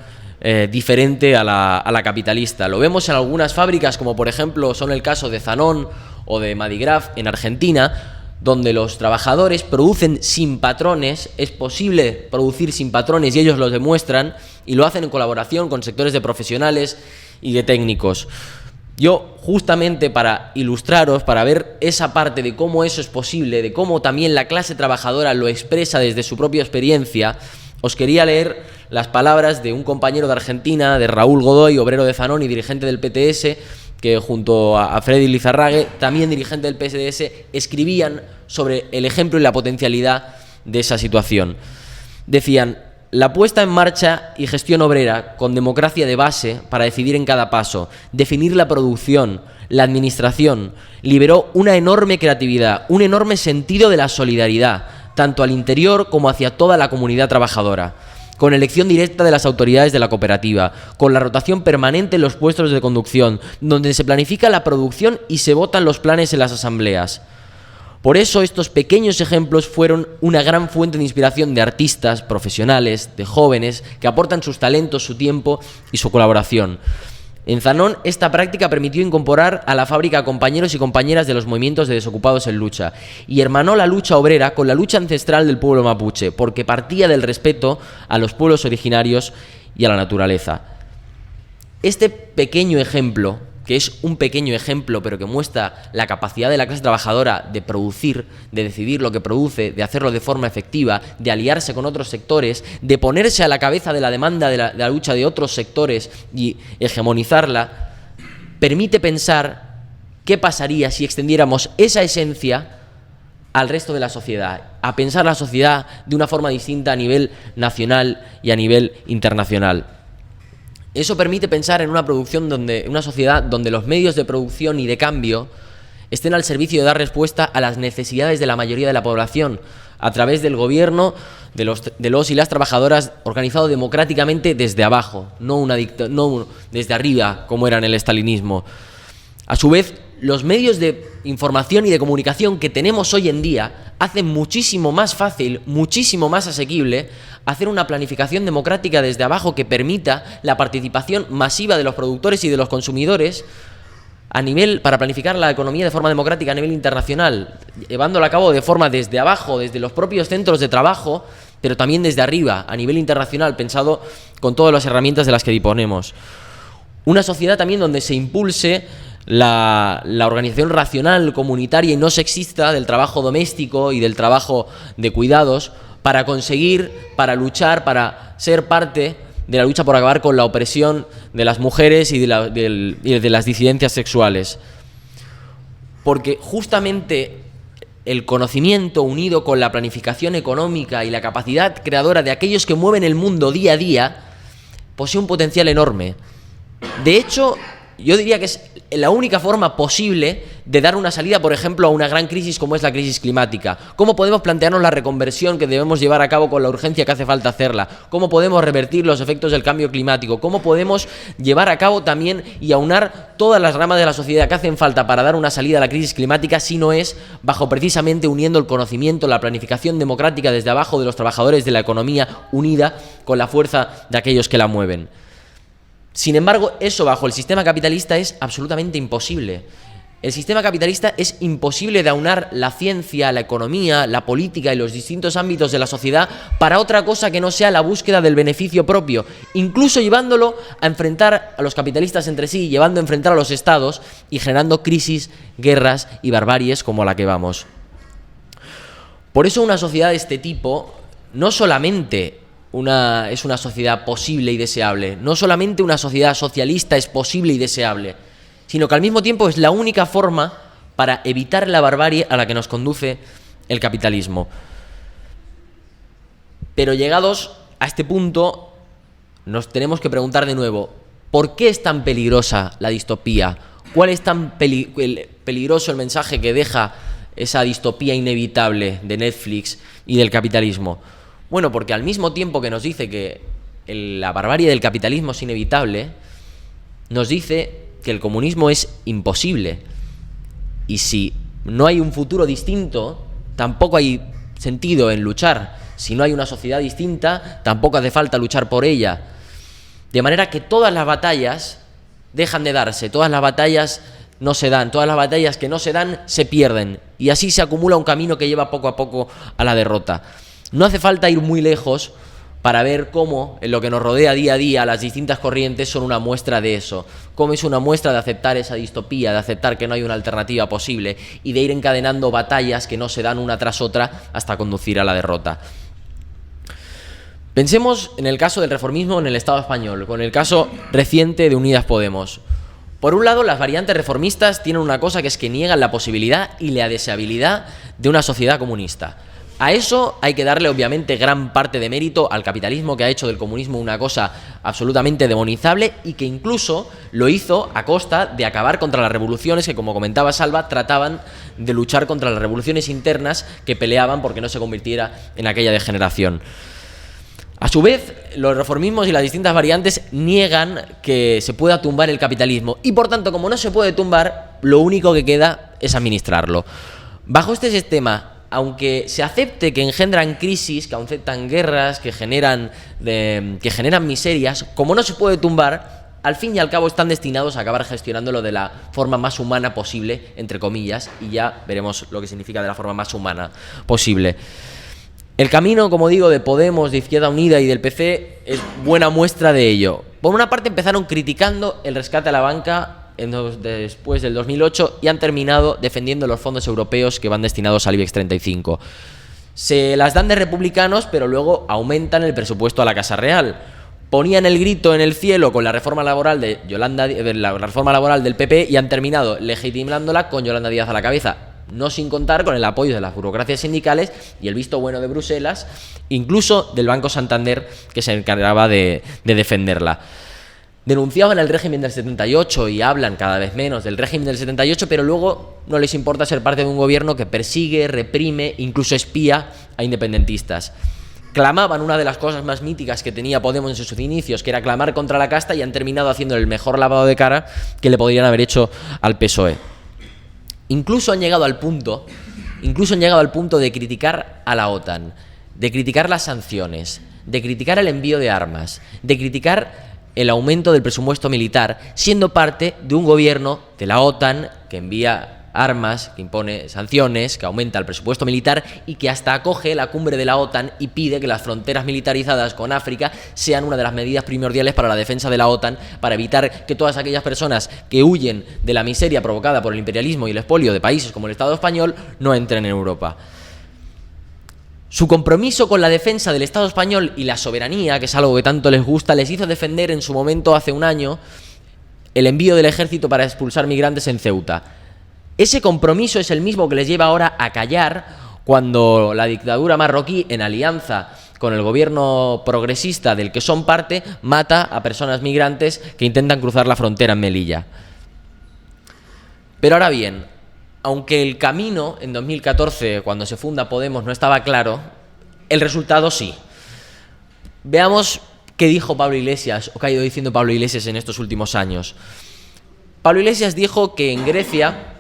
diferente a la capitalista. Lo vemos en algunas fábricas, como por ejemplo son el caso de Zanón o de Madigraf en Argentina, donde los trabajadores producen sin patrones. Es posible producir sin patrones y ellos lo demuestran, y lo hacen en colaboración con sectores de profesionales y de técnicos. Yo, justamente para ilustraros, para ver esa parte de cómo eso es posible, de cómo también la clase trabajadora lo expresa desde su propia experiencia, os quería leer las palabras de un compañero de Argentina, de Raúl Godoy, obrero de Zanón y dirigente del PTS, que junto a Freddy Lizarrague, también dirigente del PSDS, escribían sobre el ejemplo y la potencialidad de esa situación. Decían: la puesta en marcha y gestión obrera con democracia de base para decidir en cada paso, definir la producción, la administración, liberó una enorme creatividad, un enorme sentido de la solidaridad, tanto al interior como hacia toda la comunidad trabajadora, con elección directa de las autoridades de la cooperativa, con la rotación permanente en los puestos de conducción, donde se planifica la producción y se votan los planes en las asambleas. Por eso estos pequeños ejemplos fueron una gran fuente de inspiración de artistas, profesionales, de jóvenes, que aportan sus talentos, su tiempo y su colaboración. En Zanón, esta práctica permitió incorporar a la fábrica a compañeros y compañeras de los movimientos de desocupados en lucha, y hermanó la lucha obrera con la lucha ancestral del pueblo mapuche, porque partía del respeto a los pueblos originarios y a la naturaleza. Este pequeño ejemplo, que es un pequeño ejemplo, pero que muestra la capacidad de la clase trabajadora de producir, de decidir lo que produce, de hacerlo de forma efectiva, de aliarse con otros sectores, de ponerse a la cabeza de la demanda de la lucha de otros sectores y hegemonizarla, permite pensar qué pasaría si extendiéramos esa esencia al resto de la sociedad, a pensar la sociedad de una forma distinta a nivel nacional y a nivel internacional. Eso permite pensar en una sociedad donde los medios de producción y de cambio estén al servicio de dar respuesta a las necesidades de la mayoría de la población, a través del gobierno de los y las trabajadoras, organizado democráticamente desde abajo, no desde arriba, como era en el estalinismo. A su vez, los medios de información y de comunicación que tenemos hoy en día hacen muchísimo más fácil, muchísimo más asequible hacer una planificación democrática desde abajo que permita la participación masiva de los productores y de los consumidores para planificar la economía de forma democrática a nivel internacional, llevándola a cabo de forma desde abajo, desde los propios centros de trabajo, pero también desde arriba, a nivel internacional, pensado con todas las herramientas de las que disponemos. Una sociedad también donde se impulse la organización racional, comunitaria y no sexista del trabajo doméstico y del trabajo de cuidados para conseguir, para luchar, para ser parte de la lucha por acabar con la opresión de las mujeres y de las disidencias sexuales. Porque justamente el conocimiento unido con la planificación económica y la capacidad creadora de aquellos que mueven el mundo día a día posee un potencial enorme. De hecho, yo diría que es la única forma posible de dar una salida, por ejemplo, a una gran crisis como es la crisis climática. ¿Cómo podemos plantearnos la reconversión que debemos llevar a cabo con la urgencia que hace falta hacerla? ¿Cómo podemos revertir los efectos del cambio climático? ¿Cómo podemos llevar a cabo también y aunar todas las ramas de la sociedad que hacen falta para dar una salida a la crisis climática, si no es bajo precisamente uniendo el conocimiento, la planificación democrática desde abajo de los trabajadores de la economía unida con la fuerza de aquellos que la mueven? Sin embargo, eso bajo el sistema capitalista es absolutamente imposible. El sistema capitalista es imposible de aunar la ciencia, la economía, la política y los distintos ámbitos de la sociedad para otra cosa que no sea la búsqueda del beneficio propio, incluso llevándolo a enfrentar a los capitalistas entre sí, llevando a enfrentar a los estados y generando crisis, guerras y barbaries como la que vamos. Por eso una sociedad de este tipo no solamente es una sociedad posible y deseable. No solamente una sociedad socialista es posible y deseable, sino que al mismo tiempo es la única forma para evitar la barbarie a la que nos conduce el capitalismo. Pero llegados a este punto, nos tenemos que preguntar de nuevo, ¿por qué es tan peligrosa la distopía? ¿Cuál es tan peligroso el mensaje que deja esa distopía inevitable de Netflix y del capitalismo? Bueno, porque al mismo tiempo que nos dice que la barbarie del capitalismo es inevitable, nos dice que el comunismo es imposible. Y si no hay un futuro distinto, tampoco hay sentido en luchar. Si no hay una sociedad distinta, tampoco hace falta luchar por ella. De manera que todas las batallas dejan de darse, todas las batallas no se dan, todas las batallas que no se dan se pierden, y así se acumula un camino que lleva poco a poco a la derrota. No hace falta ir muy lejos para ver cómo en lo que nos rodea día a día las distintas corrientes son una muestra de eso, cómo es una muestra de aceptar esa distopía, de aceptar que no hay una alternativa posible y de ir encadenando batallas que no se dan una tras otra hasta conducir a la derrota. Pensemos en el caso del reformismo en el Estado español, con el caso reciente de Unidas Podemos. Por un lado, las variantes reformistas tienen una cosa, que es que niegan la posibilidad y la deseabilidad de una sociedad comunista. A eso hay que darle obviamente gran parte de mérito al capitalismo, que ha hecho del comunismo una cosa absolutamente demonizable y que incluso lo hizo a costa de acabar contra las revoluciones que, como comentaba Salva, trataban de luchar contra las revoluciones internas que peleaban porque no se convirtiera en aquella degeneración. A su vez, los reformismos y las distintas variantes niegan que se pueda tumbar el capitalismo y, por tanto, como no se puede tumbar, lo único que queda es administrarlo. Bajo este sistema, aunque se acepte que engendran crisis, que aceptan guerras, que generan miserias, como no se puede tumbar, al fin y al cabo están destinados a acabar gestionándolo de la forma más humana posible, entre comillas, y ya veremos lo que significa de la forma más humana posible. El camino, como digo, de Podemos, de Izquierda Unida y del PC es buena muestra de ello. Por una parte, empezaron criticando el rescate a la banca después del 2008 y han terminado defendiendo los fondos europeos que van destinados al IBEX 35. Se las dan de republicanos, pero luego aumentan el presupuesto a la Casa Real. Ponían el grito en el cielo con la reforma laboral de la reforma laboral del PP y han terminado legitimándola con Yolanda Díaz a la cabeza. No sin contar con el apoyo de las burocracias sindicales y el visto bueno de Bruselas, incluso del Banco Santander, que se encargaba de defenderla. Denunciaban el régimen del 78 y hablan cada vez menos del régimen del 78, pero luego no les importa ser parte de un gobierno que persigue, reprime, incluso espía a independentistas. Clamaban una de las cosas más míticas que tenía Podemos en sus inicios, que era clamar contra la casta, y han terminado haciendo el mejor lavado de cara que le podrían haber hecho al PSOE. Incluso han llegado al punto de criticar a la OTAN, de criticar las sanciones, de criticar el envío de armas, de criticar el aumento del presupuesto militar, siendo parte de un gobierno de la OTAN que envía armas, que impone sanciones, que aumenta el presupuesto militar y que hasta acoge la cumbre de la OTAN y pide que las fronteras militarizadas con África sean una de las medidas primordiales para la defensa de la OTAN, para evitar que todas aquellas personas que huyen de la miseria provocada por el imperialismo y el expolio de países como el Estado español no entren en Europa. Su compromiso con la defensa del Estado español y la soberanía, que es algo que tanto les gusta, les hizo defender en su momento, hace un año, el envío del ejército para expulsar migrantes en Ceuta. Ese compromiso es el mismo que les lleva ahora a callar cuando la dictadura marroquí, en alianza con el gobierno progresista del que son parte, mata a personas migrantes que intentan cruzar la frontera en Melilla. Pero ahora bien, aunque el camino en 2014, cuando se funda Podemos, no estaba claro, el resultado sí. Veamos qué dijo Pablo Iglesias, o qué ha ido diciendo Pablo Iglesias en estos últimos años. Pablo Iglesias dijo que en Grecia,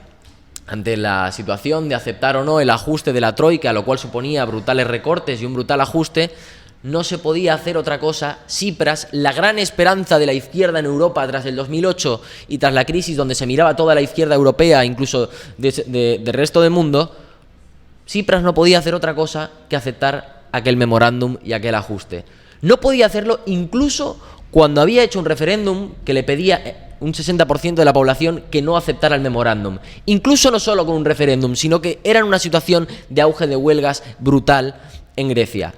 ante la situación de aceptar o no el ajuste de la troika, lo cual suponía brutales recortes y un brutal ajuste, no se podía hacer otra cosa. Tsipras, la gran esperanza de la izquierda en Europa tras el 2008 y tras la crisis donde se miraba toda la izquierda europea, incluso del resto del mundo, Tsipras no podía hacer otra cosa que aceptar aquel memorándum y aquel ajuste. No podía hacerlo incluso cuando había hecho un referéndum que le pedía un 60% de la población que no aceptara el memorándum. Incluso no solo con un referéndum, sino que era en una situación de auge de huelgas brutal en Grecia.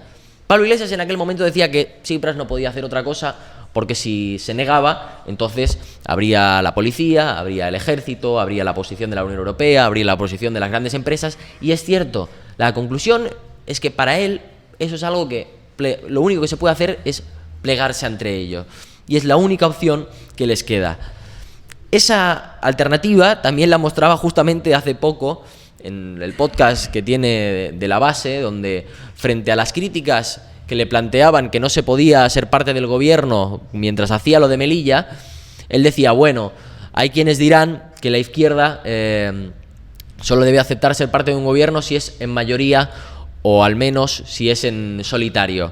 Pablo Iglesias en aquel momento decía que Tsipras no podía hacer otra cosa porque si se negaba, entonces habría la policía, habría el ejército, habría la oposición de la Unión Europea, habría la oposición de las grandes empresas, y es cierto, la conclusión es que para él eso es algo que lo único que se puede hacer es plegarse ante ello, y es la única opción que les queda. Esa alternativa también la mostraba justamente hace poco en el podcast que tiene de La Base, donde frente a las críticas que le planteaban que no se podía ser parte del gobierno mientras hacía lo de Melilla, él decía, bueno, hay quienes dirán que la izquierda solo debe aceptar ser parte de un gobierno si es en mayoría o al menos si es en solitario.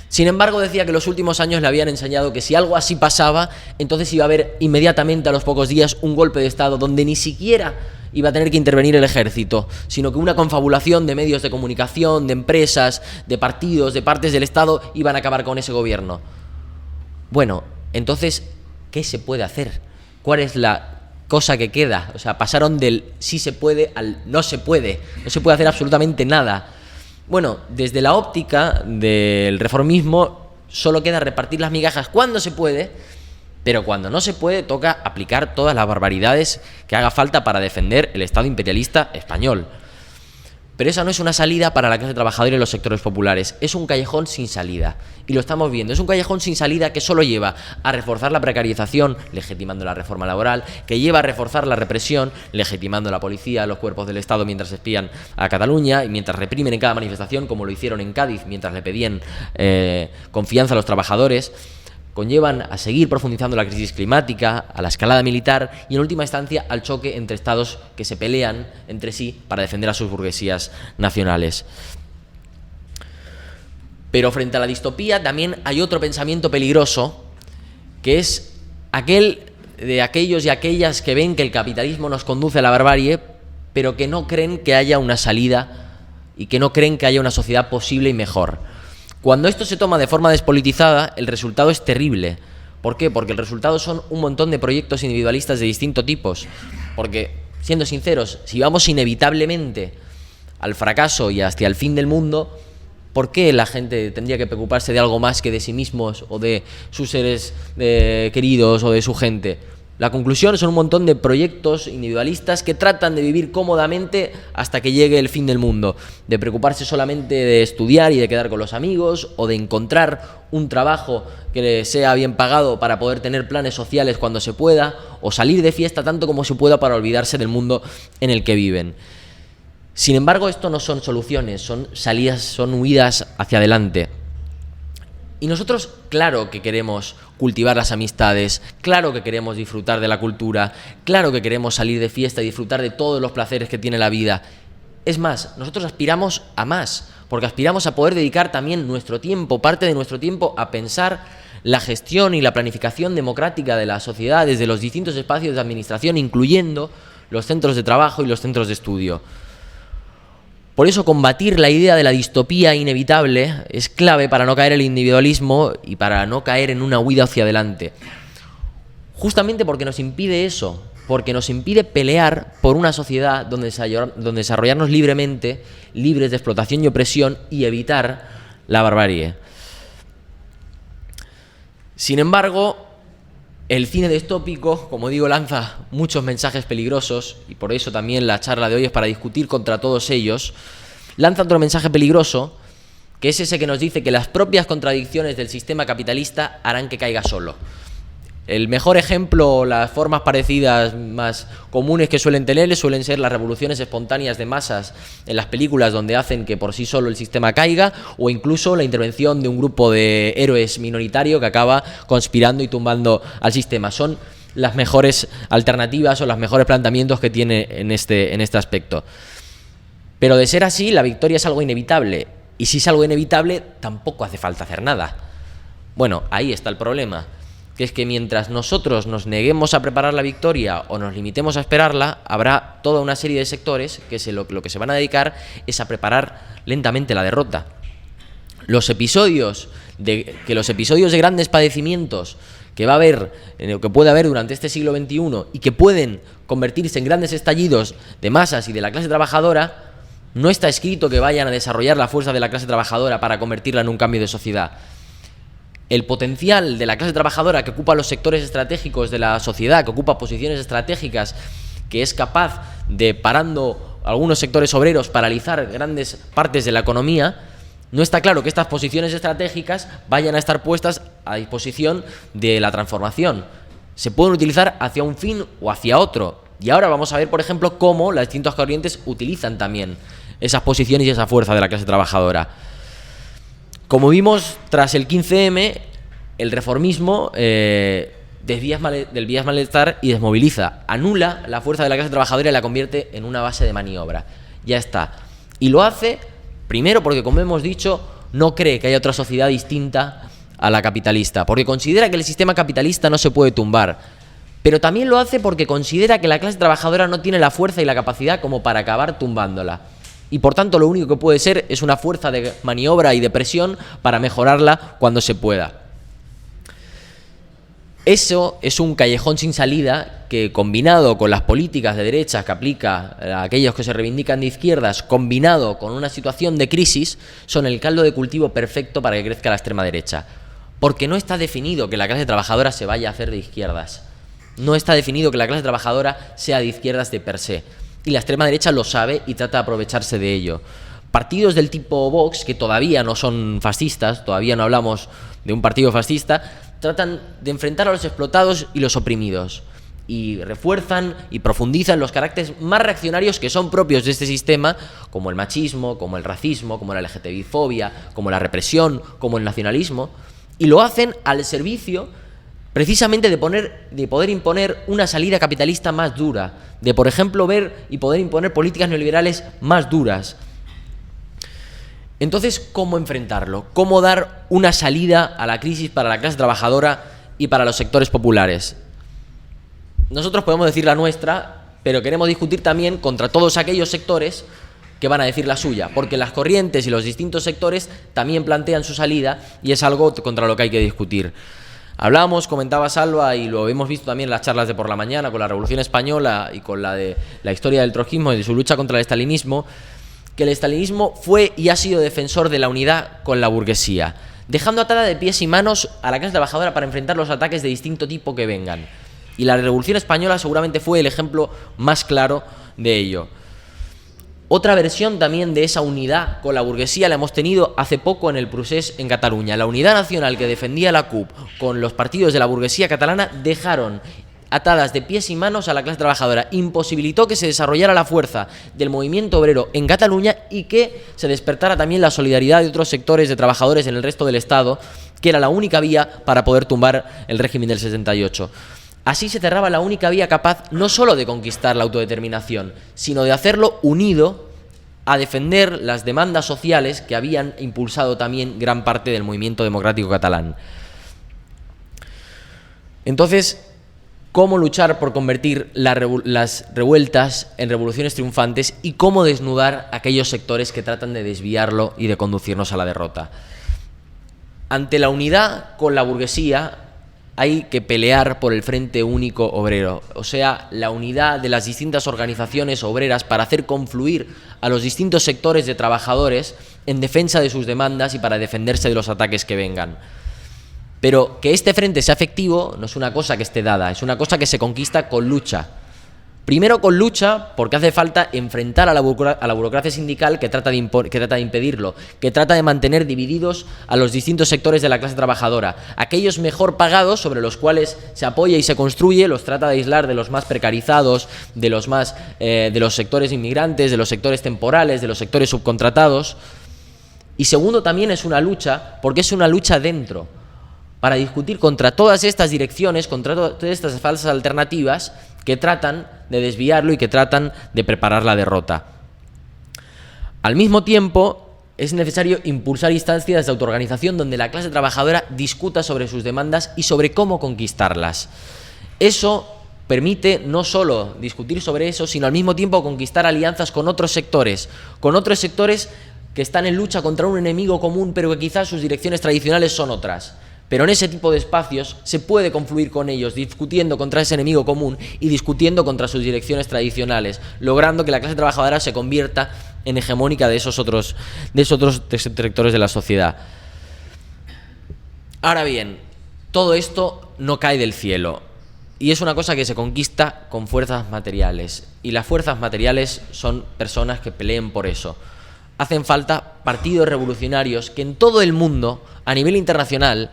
Sin embargo, decía que los últimos años le habían enseñado que si algo así pasaba, entonces iba a haber inmediatamente a los pocos días un golpe de Estado donde ni siquiera iba a tener que intervenir el ejército, sino que una confabulación de medios de comunicación, de empresas, de partidos, de partes del Estado iban a acabar con ese gobierno. Bueno, entonces, ¿qué se puede hacer? ¿Cuál es la cosa que queda? O sea, pasaron del sí se puede al no se puede. No se puede hacer absolutamente nada. Bueno, desde la óptica del reformismo solo queda repartir las migajas cuando se puede, pero cuando no se puede toca aplicar todas las barbaridades que haga falta para defender el Estado imperialista español. Pero esa no es una salida para la clase trabajadora y los sectores populares, es un callejón sin salida. Y lo estamos viendo, es un callejón sin salida que solo lleva a reforzar la precarización, legitimando la reforma laboral, que lleva a reforzar la represión, legitimando la policía, los cuerpos del Estado mientras espían a Cataluña y mientras reprimen en cada manifestación, como lo hicieron en Cádiz, mientras le pedían confianza a los trabajadores. Conllevan a seguir profundizando la crisis climática, a la escalada militar y en última instancia al choque entre estados que se pelean entre sí para defender a sus burguesías nacionales. Pero frente a la distopía también hay otro pensamiento peligroso, que es aquel de aquellos y aquellas que ven que el capitalismo nos conduce a la barbarie, pero que no creen que haya una salida y que no creen que haya una sociedad posible y mejor. Cuando esto se toma de forma despolitizada, el resultado es terrible. ¿Por qué? Porque el resultado son un montón de proyectos individualistas de distintos tipos. Porque, siendo sinceros, si vamos inevitablemente al fracaso y hacia el fin del mundo, ¿por qué la gente tendría que preocuparse de algo más que de sí mismos o de sus seres queridos o de su gente? La conclusión son un montón de proyectos individualistas que tratan de vivir cómodamente hasta que llegue el fin del mundo, de preocuparse solamente de estudiar y de quedar con los amigos, o de encontrar un trabajo que sea bien pagado para poder tener planes sociales cuando se pueda, o salir de fiesta tanto como se pueda para olvidarse del mundo en el que viven. Sin embargo, esto no son soluciones, son salidas, son huidas hacia adelante. Y nosotros, claro que queremos cultivar las amistades, claro que queremos disfrutar de la cultura, claro que queremos salir de fiesta y disfrutar de todos los placeres que tiene la vida. Es más, nosotros aspiramos a más, porque aspiramos a poder dedicar también nuestro tiempo, parte de nuestro tiempo, a pensar la gestión y la planificación democrática de la sociedad desde los distintos espacios de administración, incluyendo los centros de trabajo y los centros de estudio. Por eso combatir la idea de la distopía inevitable es clave para no caer en el individualismo y para no caer en una huida hacia adelante. Justamente porque nos impide eso, porque nos impide pelear por una sociedad donde desarrollarnos libremente, libres de explotación y opresión y evitar la barbarie. Sin embargo, el cine distópico, como digo, lanza muchos mensajes peligrosos y por eso también la charla de hoy es para discutir contra todos ellos. Lanza otro mensaje peligroso, que es ese que nos dice que las propias contradicciones del sistema capitalista harán que caiga solo. El mejor ejemplo, las formas parecidas más comunes que suelen tener suelen ser las revoluciones espontáneas de masas en las películas donde hacen que por sí solo el sistema caiga, o incluso la intervención de un grupo de héroes minoritario que acaba conspirando y tumbando al sistema. Son las mejores alternativas o los mejores planteamientos que tiene en este aspecto. Pero de ser así, la victoria es algo inevitable, y si es algo inevitable, tampoco hace falta hacer nada. Bueno, ahí está el problema, que es que mientras nosotros nos neguemos a preparar la victoria o nos limitemos a esperarla, habrá toda una serie de sectores que lo que se van a dedicar es a preparar lentamente la derrota. Los episodios de grandes padecimientos que va a haber, que puede haber durante este siglo XXI y que pueden convertirse en grandes estallidos de masas y de la clase trabajadora, no está escrito que vayan a desarrollar la fuerza de la clase trabajadora para convertirla en un cambio de sociedad. El potencial de la clase trabajadora que ocupa los sectores estratégicos de la sociedad, que ocupa posiciones estratégicas, que es capaz de, parando algunos sectores obreros, paralizar grandes partes de la economía, no está claro que estas posiciones estratégicas vayan a estar puestas a disposición de la transformación. Se pueden utilizar hacia un fin o hacia otro. Y ahora vamos a ver, por ejemplo, cómo las distintas corrientes utilizan también esas posiciones y esa fuerza de la clase trabajadora. Como vimos, tras el 15M, el reformismo desvía el malestar y desmoviliza, anula la fuerza de la clase trabajadora y la convierte en una base de maniobra. Ya está. Y lo hace Primero, porque, como hemos dicho, no cree que haya otra sociedad distinta a la capitalista, porque considera que el sistema capitalista no se puede tumbar, pero también lo hace porque considera que la clase trabajadora no tiene la fuerza y la capacidad como para acabar tumbándola. Y por tanto lo único que puede ser es una fuerza de maniobra y de presión para mejorarla cuando se pueda. Eso es un callejón sin salida que, combinado con las políticas de derechas que aplica a aquellos que se reivindican de izquierdas, combinado con una situación de crisis, son el caldo de cultivo perfecto para que crezca la extrema derecha. Porque no está definido que la clase trabajadora se vaya a hacer de izquierdas. No está definido que la clase trabajadora sea de izquierdas de per se. Y la extrema derecha lo sabe y trata de aprovecharse de ello. Partidos del tipo Vox, que todavía no son fascistas, todavía no hablamos de un partido fascista, tratan de enfrentar a los explotados y los oprimidos. Y refuerzan y profundizan los caracteres más reaccionarios que son propios de este sistema, como el machismo, como el racismo, como la LGTBI-fobia, como la represión, como el nacionalismo, y lo hacen al servicio precisamente de poder imponer una salida capitalista más dura, de, por ejemplo, ver y poder imponer políticas neoliberales más duras. Entonces, ¿cómo enfrentarlo? ¿Cómo dar una salida a la crisis para la clase trabajadora y para los sectores populares? Nosotros podemos decir la nuestra, pero queremos discutir también contra todos aquellos sectores que van a decir la suya, porque las corrientes y los distintos sectores también plantean su salida y es algo contra lo que hay que discutir. Hablábamos, comentaba Salva, y lo hemos visto también en las charlas de por la mañana con la Revolución Española y con la de la historia del trotskismo y de su lucha contra el estalinismo, que el estalinismo fue y ha sido defensor de la unidad con la burguesía, dejando atada de pies y manos a la clase trabajadora para enfrentar los ataques de distinto tipo que vengan. Y la Revolución Española seguramente fue el ejemplo más claro de ello. Otra versión también de esa unidad con la burguesía la hemos tenido hace poco en el procés en Cataluña. La unidad nacional que defendía la CUP con los partidos de la burguesía catalana dejaron atadas de pies y manos a la clase trabajadora, imposibilitó que se desarrollara la fuerza del movimiento obrero en Cataluña y que se despertara también la solidaridad de otros sectores de trabajadores en el resto del Estado, que era la única vía para poder tumbar el régimen del 68. Así se cerraba la única vía capaz no solo de conquistar la autodeterminación, sino de hacerlo unido a defender las demandas sociales que habían impulsado también gran parte del movimiento democrático catalán. Entonces, ¿cómo luchar por convertir las revueltas en revoluciones triunfantes y cómo desnudar aquellos sectores que tratan de desviarlo y de conducirnos a la derrota? Ante la unidad con la burguesía hay que pelear por el Frente Único Obrero, o sea, la unidad de las distintas organizaciones obreras para hacer confluir a los distintos sectores de trabajadores en defensa de sus demandas y para defenderse de los ataques que vengan. Pero que este frente sea efectivo no es una cosa que esté dada, es una cosa que se conquista con lucha. Primero con lucha, porque hace falta enfrentar a la burocracia sindical que trata de impedirlo, que trata de mantener divididos a los distintos sectores de la clase trabajadora. Aquellos mejor pagados, sobre los cuales se apoya y se construye, los trata de aislar de los más precarizados, de los sectores inmigrantes, de los sectores temporales, de los sectores subcontratados. Y segundo, también es una lucha, porque es una lucha dentro, para discutir contra todas estas direcciones, contra todas estas falsas alternativas que tratan de desviarlo y que tratan de preparar la derrota. Al mismo tiempo, es necesario impulsar instancias de autoorganización donde la clase trabajadora discuta sobre sus demandas y sobre cómo conquistarlas. Eso permite no solo discutir sobre eso, sino al mismo tiempo conquistar alianzas con otros sectores que están en lucha contra un enemigo común, pero que quizás sus direcciones tradicionales son otras. Pero en ese tipo de espacios se puede confluir con ellos, discutiendo contra ese enemigo común y discutiendo contra sus direcciones tradicionales, logrando que la clase trabajadora se convierta en hegemónica de esos otros sectores de la sociedad. Ahora bien, todo esto no cae del cielo y es una cosa que se conquista con fuerzas materiales, y las fuerzas materiales son personas que peleen por eso. Hacen falta partidos revolucionarios que en todo el mundo, a nivel internacional,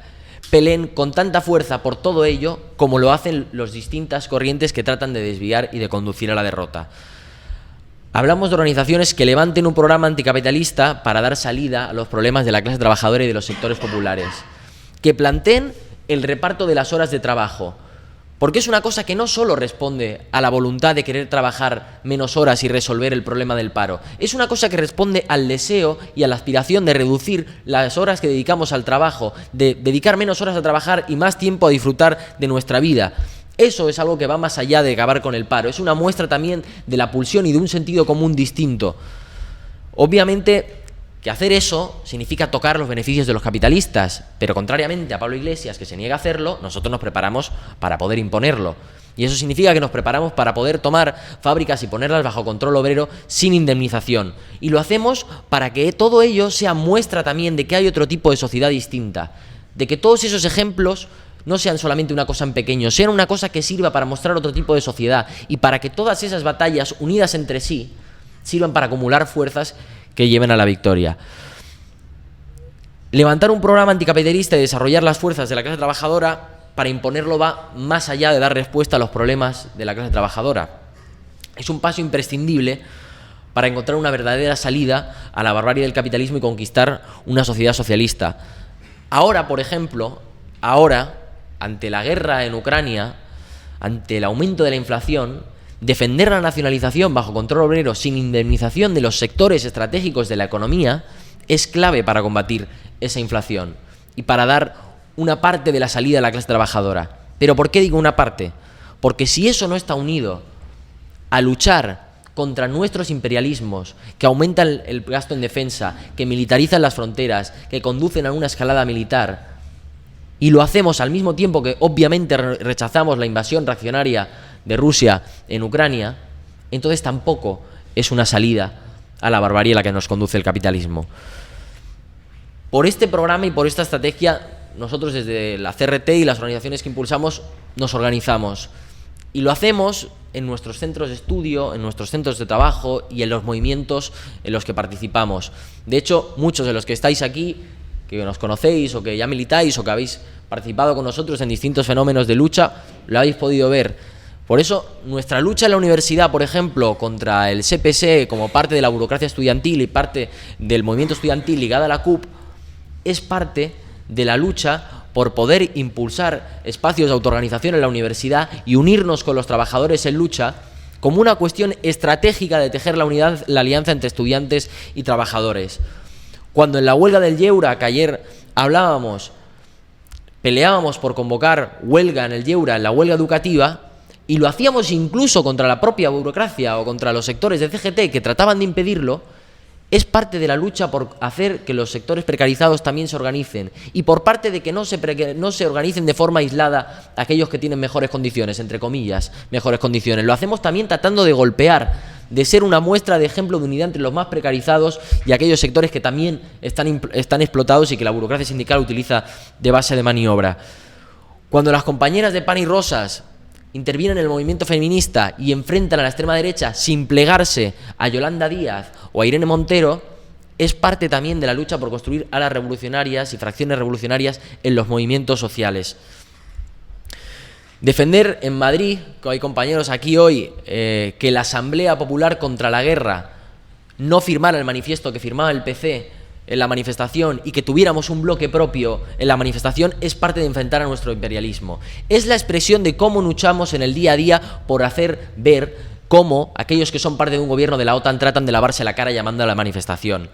peleen con tanta fuerza por todo ello como lo hacen las distintas corrientes que tratan de desviar y de conducir a la derrota. Hablamos de organizaciones que levanten un programa anticapitalista para dar salida a los problemas de la clase trabajadora y de los sectores populares, que planteen el reparto de las horas de trabajo, Porque es una cosa que no solo responde a la voluntad de querer trabajar menos horas y resolver el problema del paro. Es una cosa que responde al deseo y a la aspiración de reducir las horas que dedicamos al trabajo, de dedicar menos horas a trabajar y más tiempo a disfrutar de nuestra vida. Eso es algo que va más allá de acabar con el paro. Es una muestra también de la pulsión y de un sentido común distinto. Obviamente que hacer eso significa tocar los beneficios de los capitalistas, pero contrariamente a Pablo Iglesias, que se niega a hacerlo, nosotros nos preparamos para poder imponerlo. Y eso significa que nos preparamos para poder tomar fábricas y ponerlas bajo control obrero sin indemnización. Y lo hacemos para que todo ello sea muestra también de que hay otro tipo de sociedad distinta, de que todos esos ejemplos no sean solamente una cosa en pequeño, sean una cosa que sirva para mostrar otro tipo de sociedad y para que todas esas batallas unidas entre sí sirvan para acumular fuerzas que lleven a la victoria. Levantar un programa anticapitalista y desarrollar las fuerzas de la clase trabajadora para imponerlo va más allá de dar respuesta a los problemas de la clase trabajadora. Es un paso imprescindible para encontrar una verdadera salida a la barbarie del capitalismo y conquistar una sociedad socialista. Ahora, por ejemplo, ante la guerra en Ucrania, ante el aumento de la inflación, defender la nacionalización bajo control obrero sin indemnización de los sectores estratégicos de la economía es clave para combatir esa inflación y para dar una parte de la salida a la clase trabajadora. ¿Pero por qué digo una parte? Porque si eso no está unido a luchar contra nuestros imperialismos que aumentan el gasto en defensa, que militarizan las fronteras, que conducen a una escalada militar, y lo hacemos al mismo tiempo que obviamente rechazamos la invasión reaccionaria de Rusia en Ucrania, entonces tampoco es una salida a la barbarie a la que nos conduce el capitalismo. Por este programa y por esta estrategia, nosotros desde la CRT y las organizaciones que impulsamos nos organizamos. Y lo hacemos en nuestros centros de estudio, en nuestros centros de trabajo y en los movimientos en los que participamos. De hecho, muchos de los que estáis aquí, que nos conocéis o que ya militáis o que habéis participado con nosotros en distintos fenómenos de lucha, lo habéis podido ver. Por eso, nuestra lucha en la universidad, por ejemplo, contra el SPSE como parte de la burocracia estudiantil y parte del movimiento estudiantil ligada a la CUP, es parte de la lucha por poder impulsar espacios de autoorganización en la universidad y unirnos con los trabajadores en lucha como una cuestión estratégica de tejer la unidad, la alianza entre estudiantes y trabajadores. Cuando en la huelga del Lleura, que ayer peleábamos por convocar huelga en el Lleura, en la huelga educativa, y lo hacíamos incluso contra la propia burocracia o contra los sectores de CGT que trataban de impedirlo, es parte de la lucha por hacer que los sectores precarizados también se organicen y por parte de que no se organicen de forma aislada aquellos que tienen mejores condiciones, entre comillas, mejores condiciones. Lo hacemos también tratando de golpear, de ser una muestra de ejemplo de unidad entre los más precarizados y aquellos sectores que también están explotados y que la burocracia sindical utiliza de base de maniobra. Cuando las compañeras de Pan y Rosas intervienen en el movimiento feminista y enfrentan a la extrema derecha sin plegarse a Yolanda Díaz o a Irene Montero, es parte también de la lucha por construir alas revolucionarias y fracciones revolucionarias en los movimientos sociales. Defender en Madrid, que hay compañeros aquí hoy, que la Asamblea Popular contra la Guerra no firmara el manifiesto que firmaba el PC en la manifestación y que tuviéramos un bloque propio en la manifestación es parte de enfrentar a nuestro imperialismo. Es la expresión de cómo luchamos en el día a día por hacer ver cómo aquellos que son parte de un gobierno de la OTAN tratan de lavarse la cara llamando a la manifestación.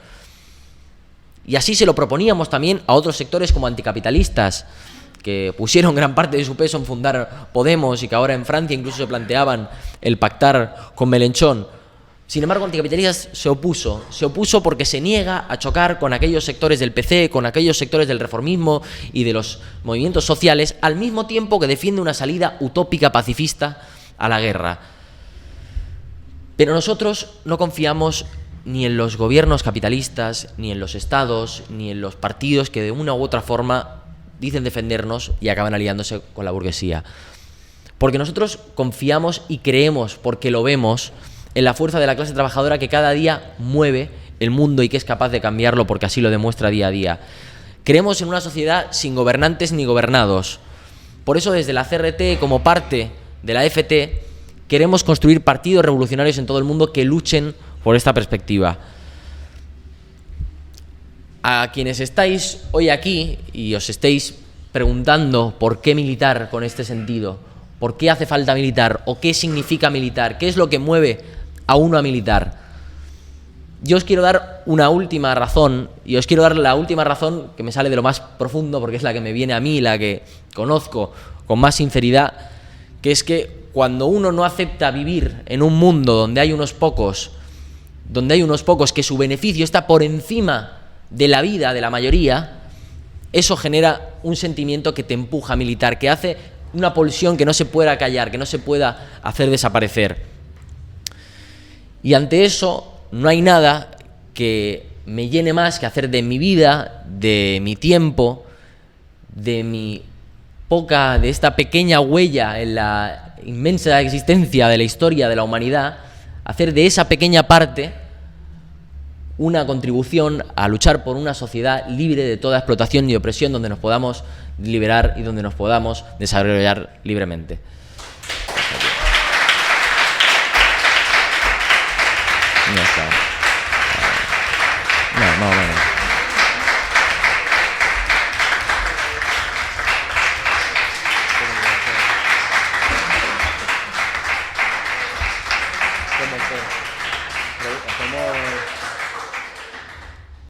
Y así se lo proponíamos también a otros sectores como anticapitalistas, que pusieron gran parte de su peso en fundar Podemos y que ahora en Francia incluso se planteaban el pactar con Mélenchon. Sin embargo, Anticapitalistas se opuso porque se niega a chocar con aquellos sectores del PC, con aquellos sectores del reformismo y de los movimientos sociales, al mismo tiempo que defiende una salida utópica pacifista a la guerra. Pero nosotros no confiamos ni en los gobiernos capitalistas, ni en los estados, ni en los partidos que de una u otra forma dicen defendernos y acaban aliándose con la burguesía. Porque nosotros confiamos y creemos, porque lo vemos, en la fuerza de la clase trabajadora que cada día mueve el mundo y que es capaz de cambiarlo porque así lo demuestra día a día. Creemos en una sociedad sin gobernantes ni gobernados. Por eso desde la CRT, como parte de la FT, queremos construir partidos revolucionarios en todo el mundo que luchen por esta perspectiva. A quienes estáis hoy aquí y os estéis preguntando por qué militar con este sentido ¿Por qué hace falta militar? ¿O qué significa militar? ¿Qué es lo que mueve a uno a militar? Yo os quiero dar una última razón, y os quiero dar la última razón que me sale de lo más profundo, porque es la que me viene a mí, la que conozco con más sinceridad, que es que cuando uno no acepta vivir en un mundo donde hay unos pocos que su beneficio está por encima de la vida de la mayoría, eso genera un sentimiento que te empuja a militar, que hace una pulsión que no se pueda callar, que no se pueda hacer desaparecer. Y ante eso no hay nada que me llene más que hacer de mi vida, de mi tiempo, de esta pequeña huella en la inmensa existencia de la historia de la humanidad, hacer de esa pequeña parte una contribución a luchar por una sociedad libre de toda explotación y opresión, donde nos podamos liberar y donde nos podamos desarrollar libremente. No está. No. ¿Cómo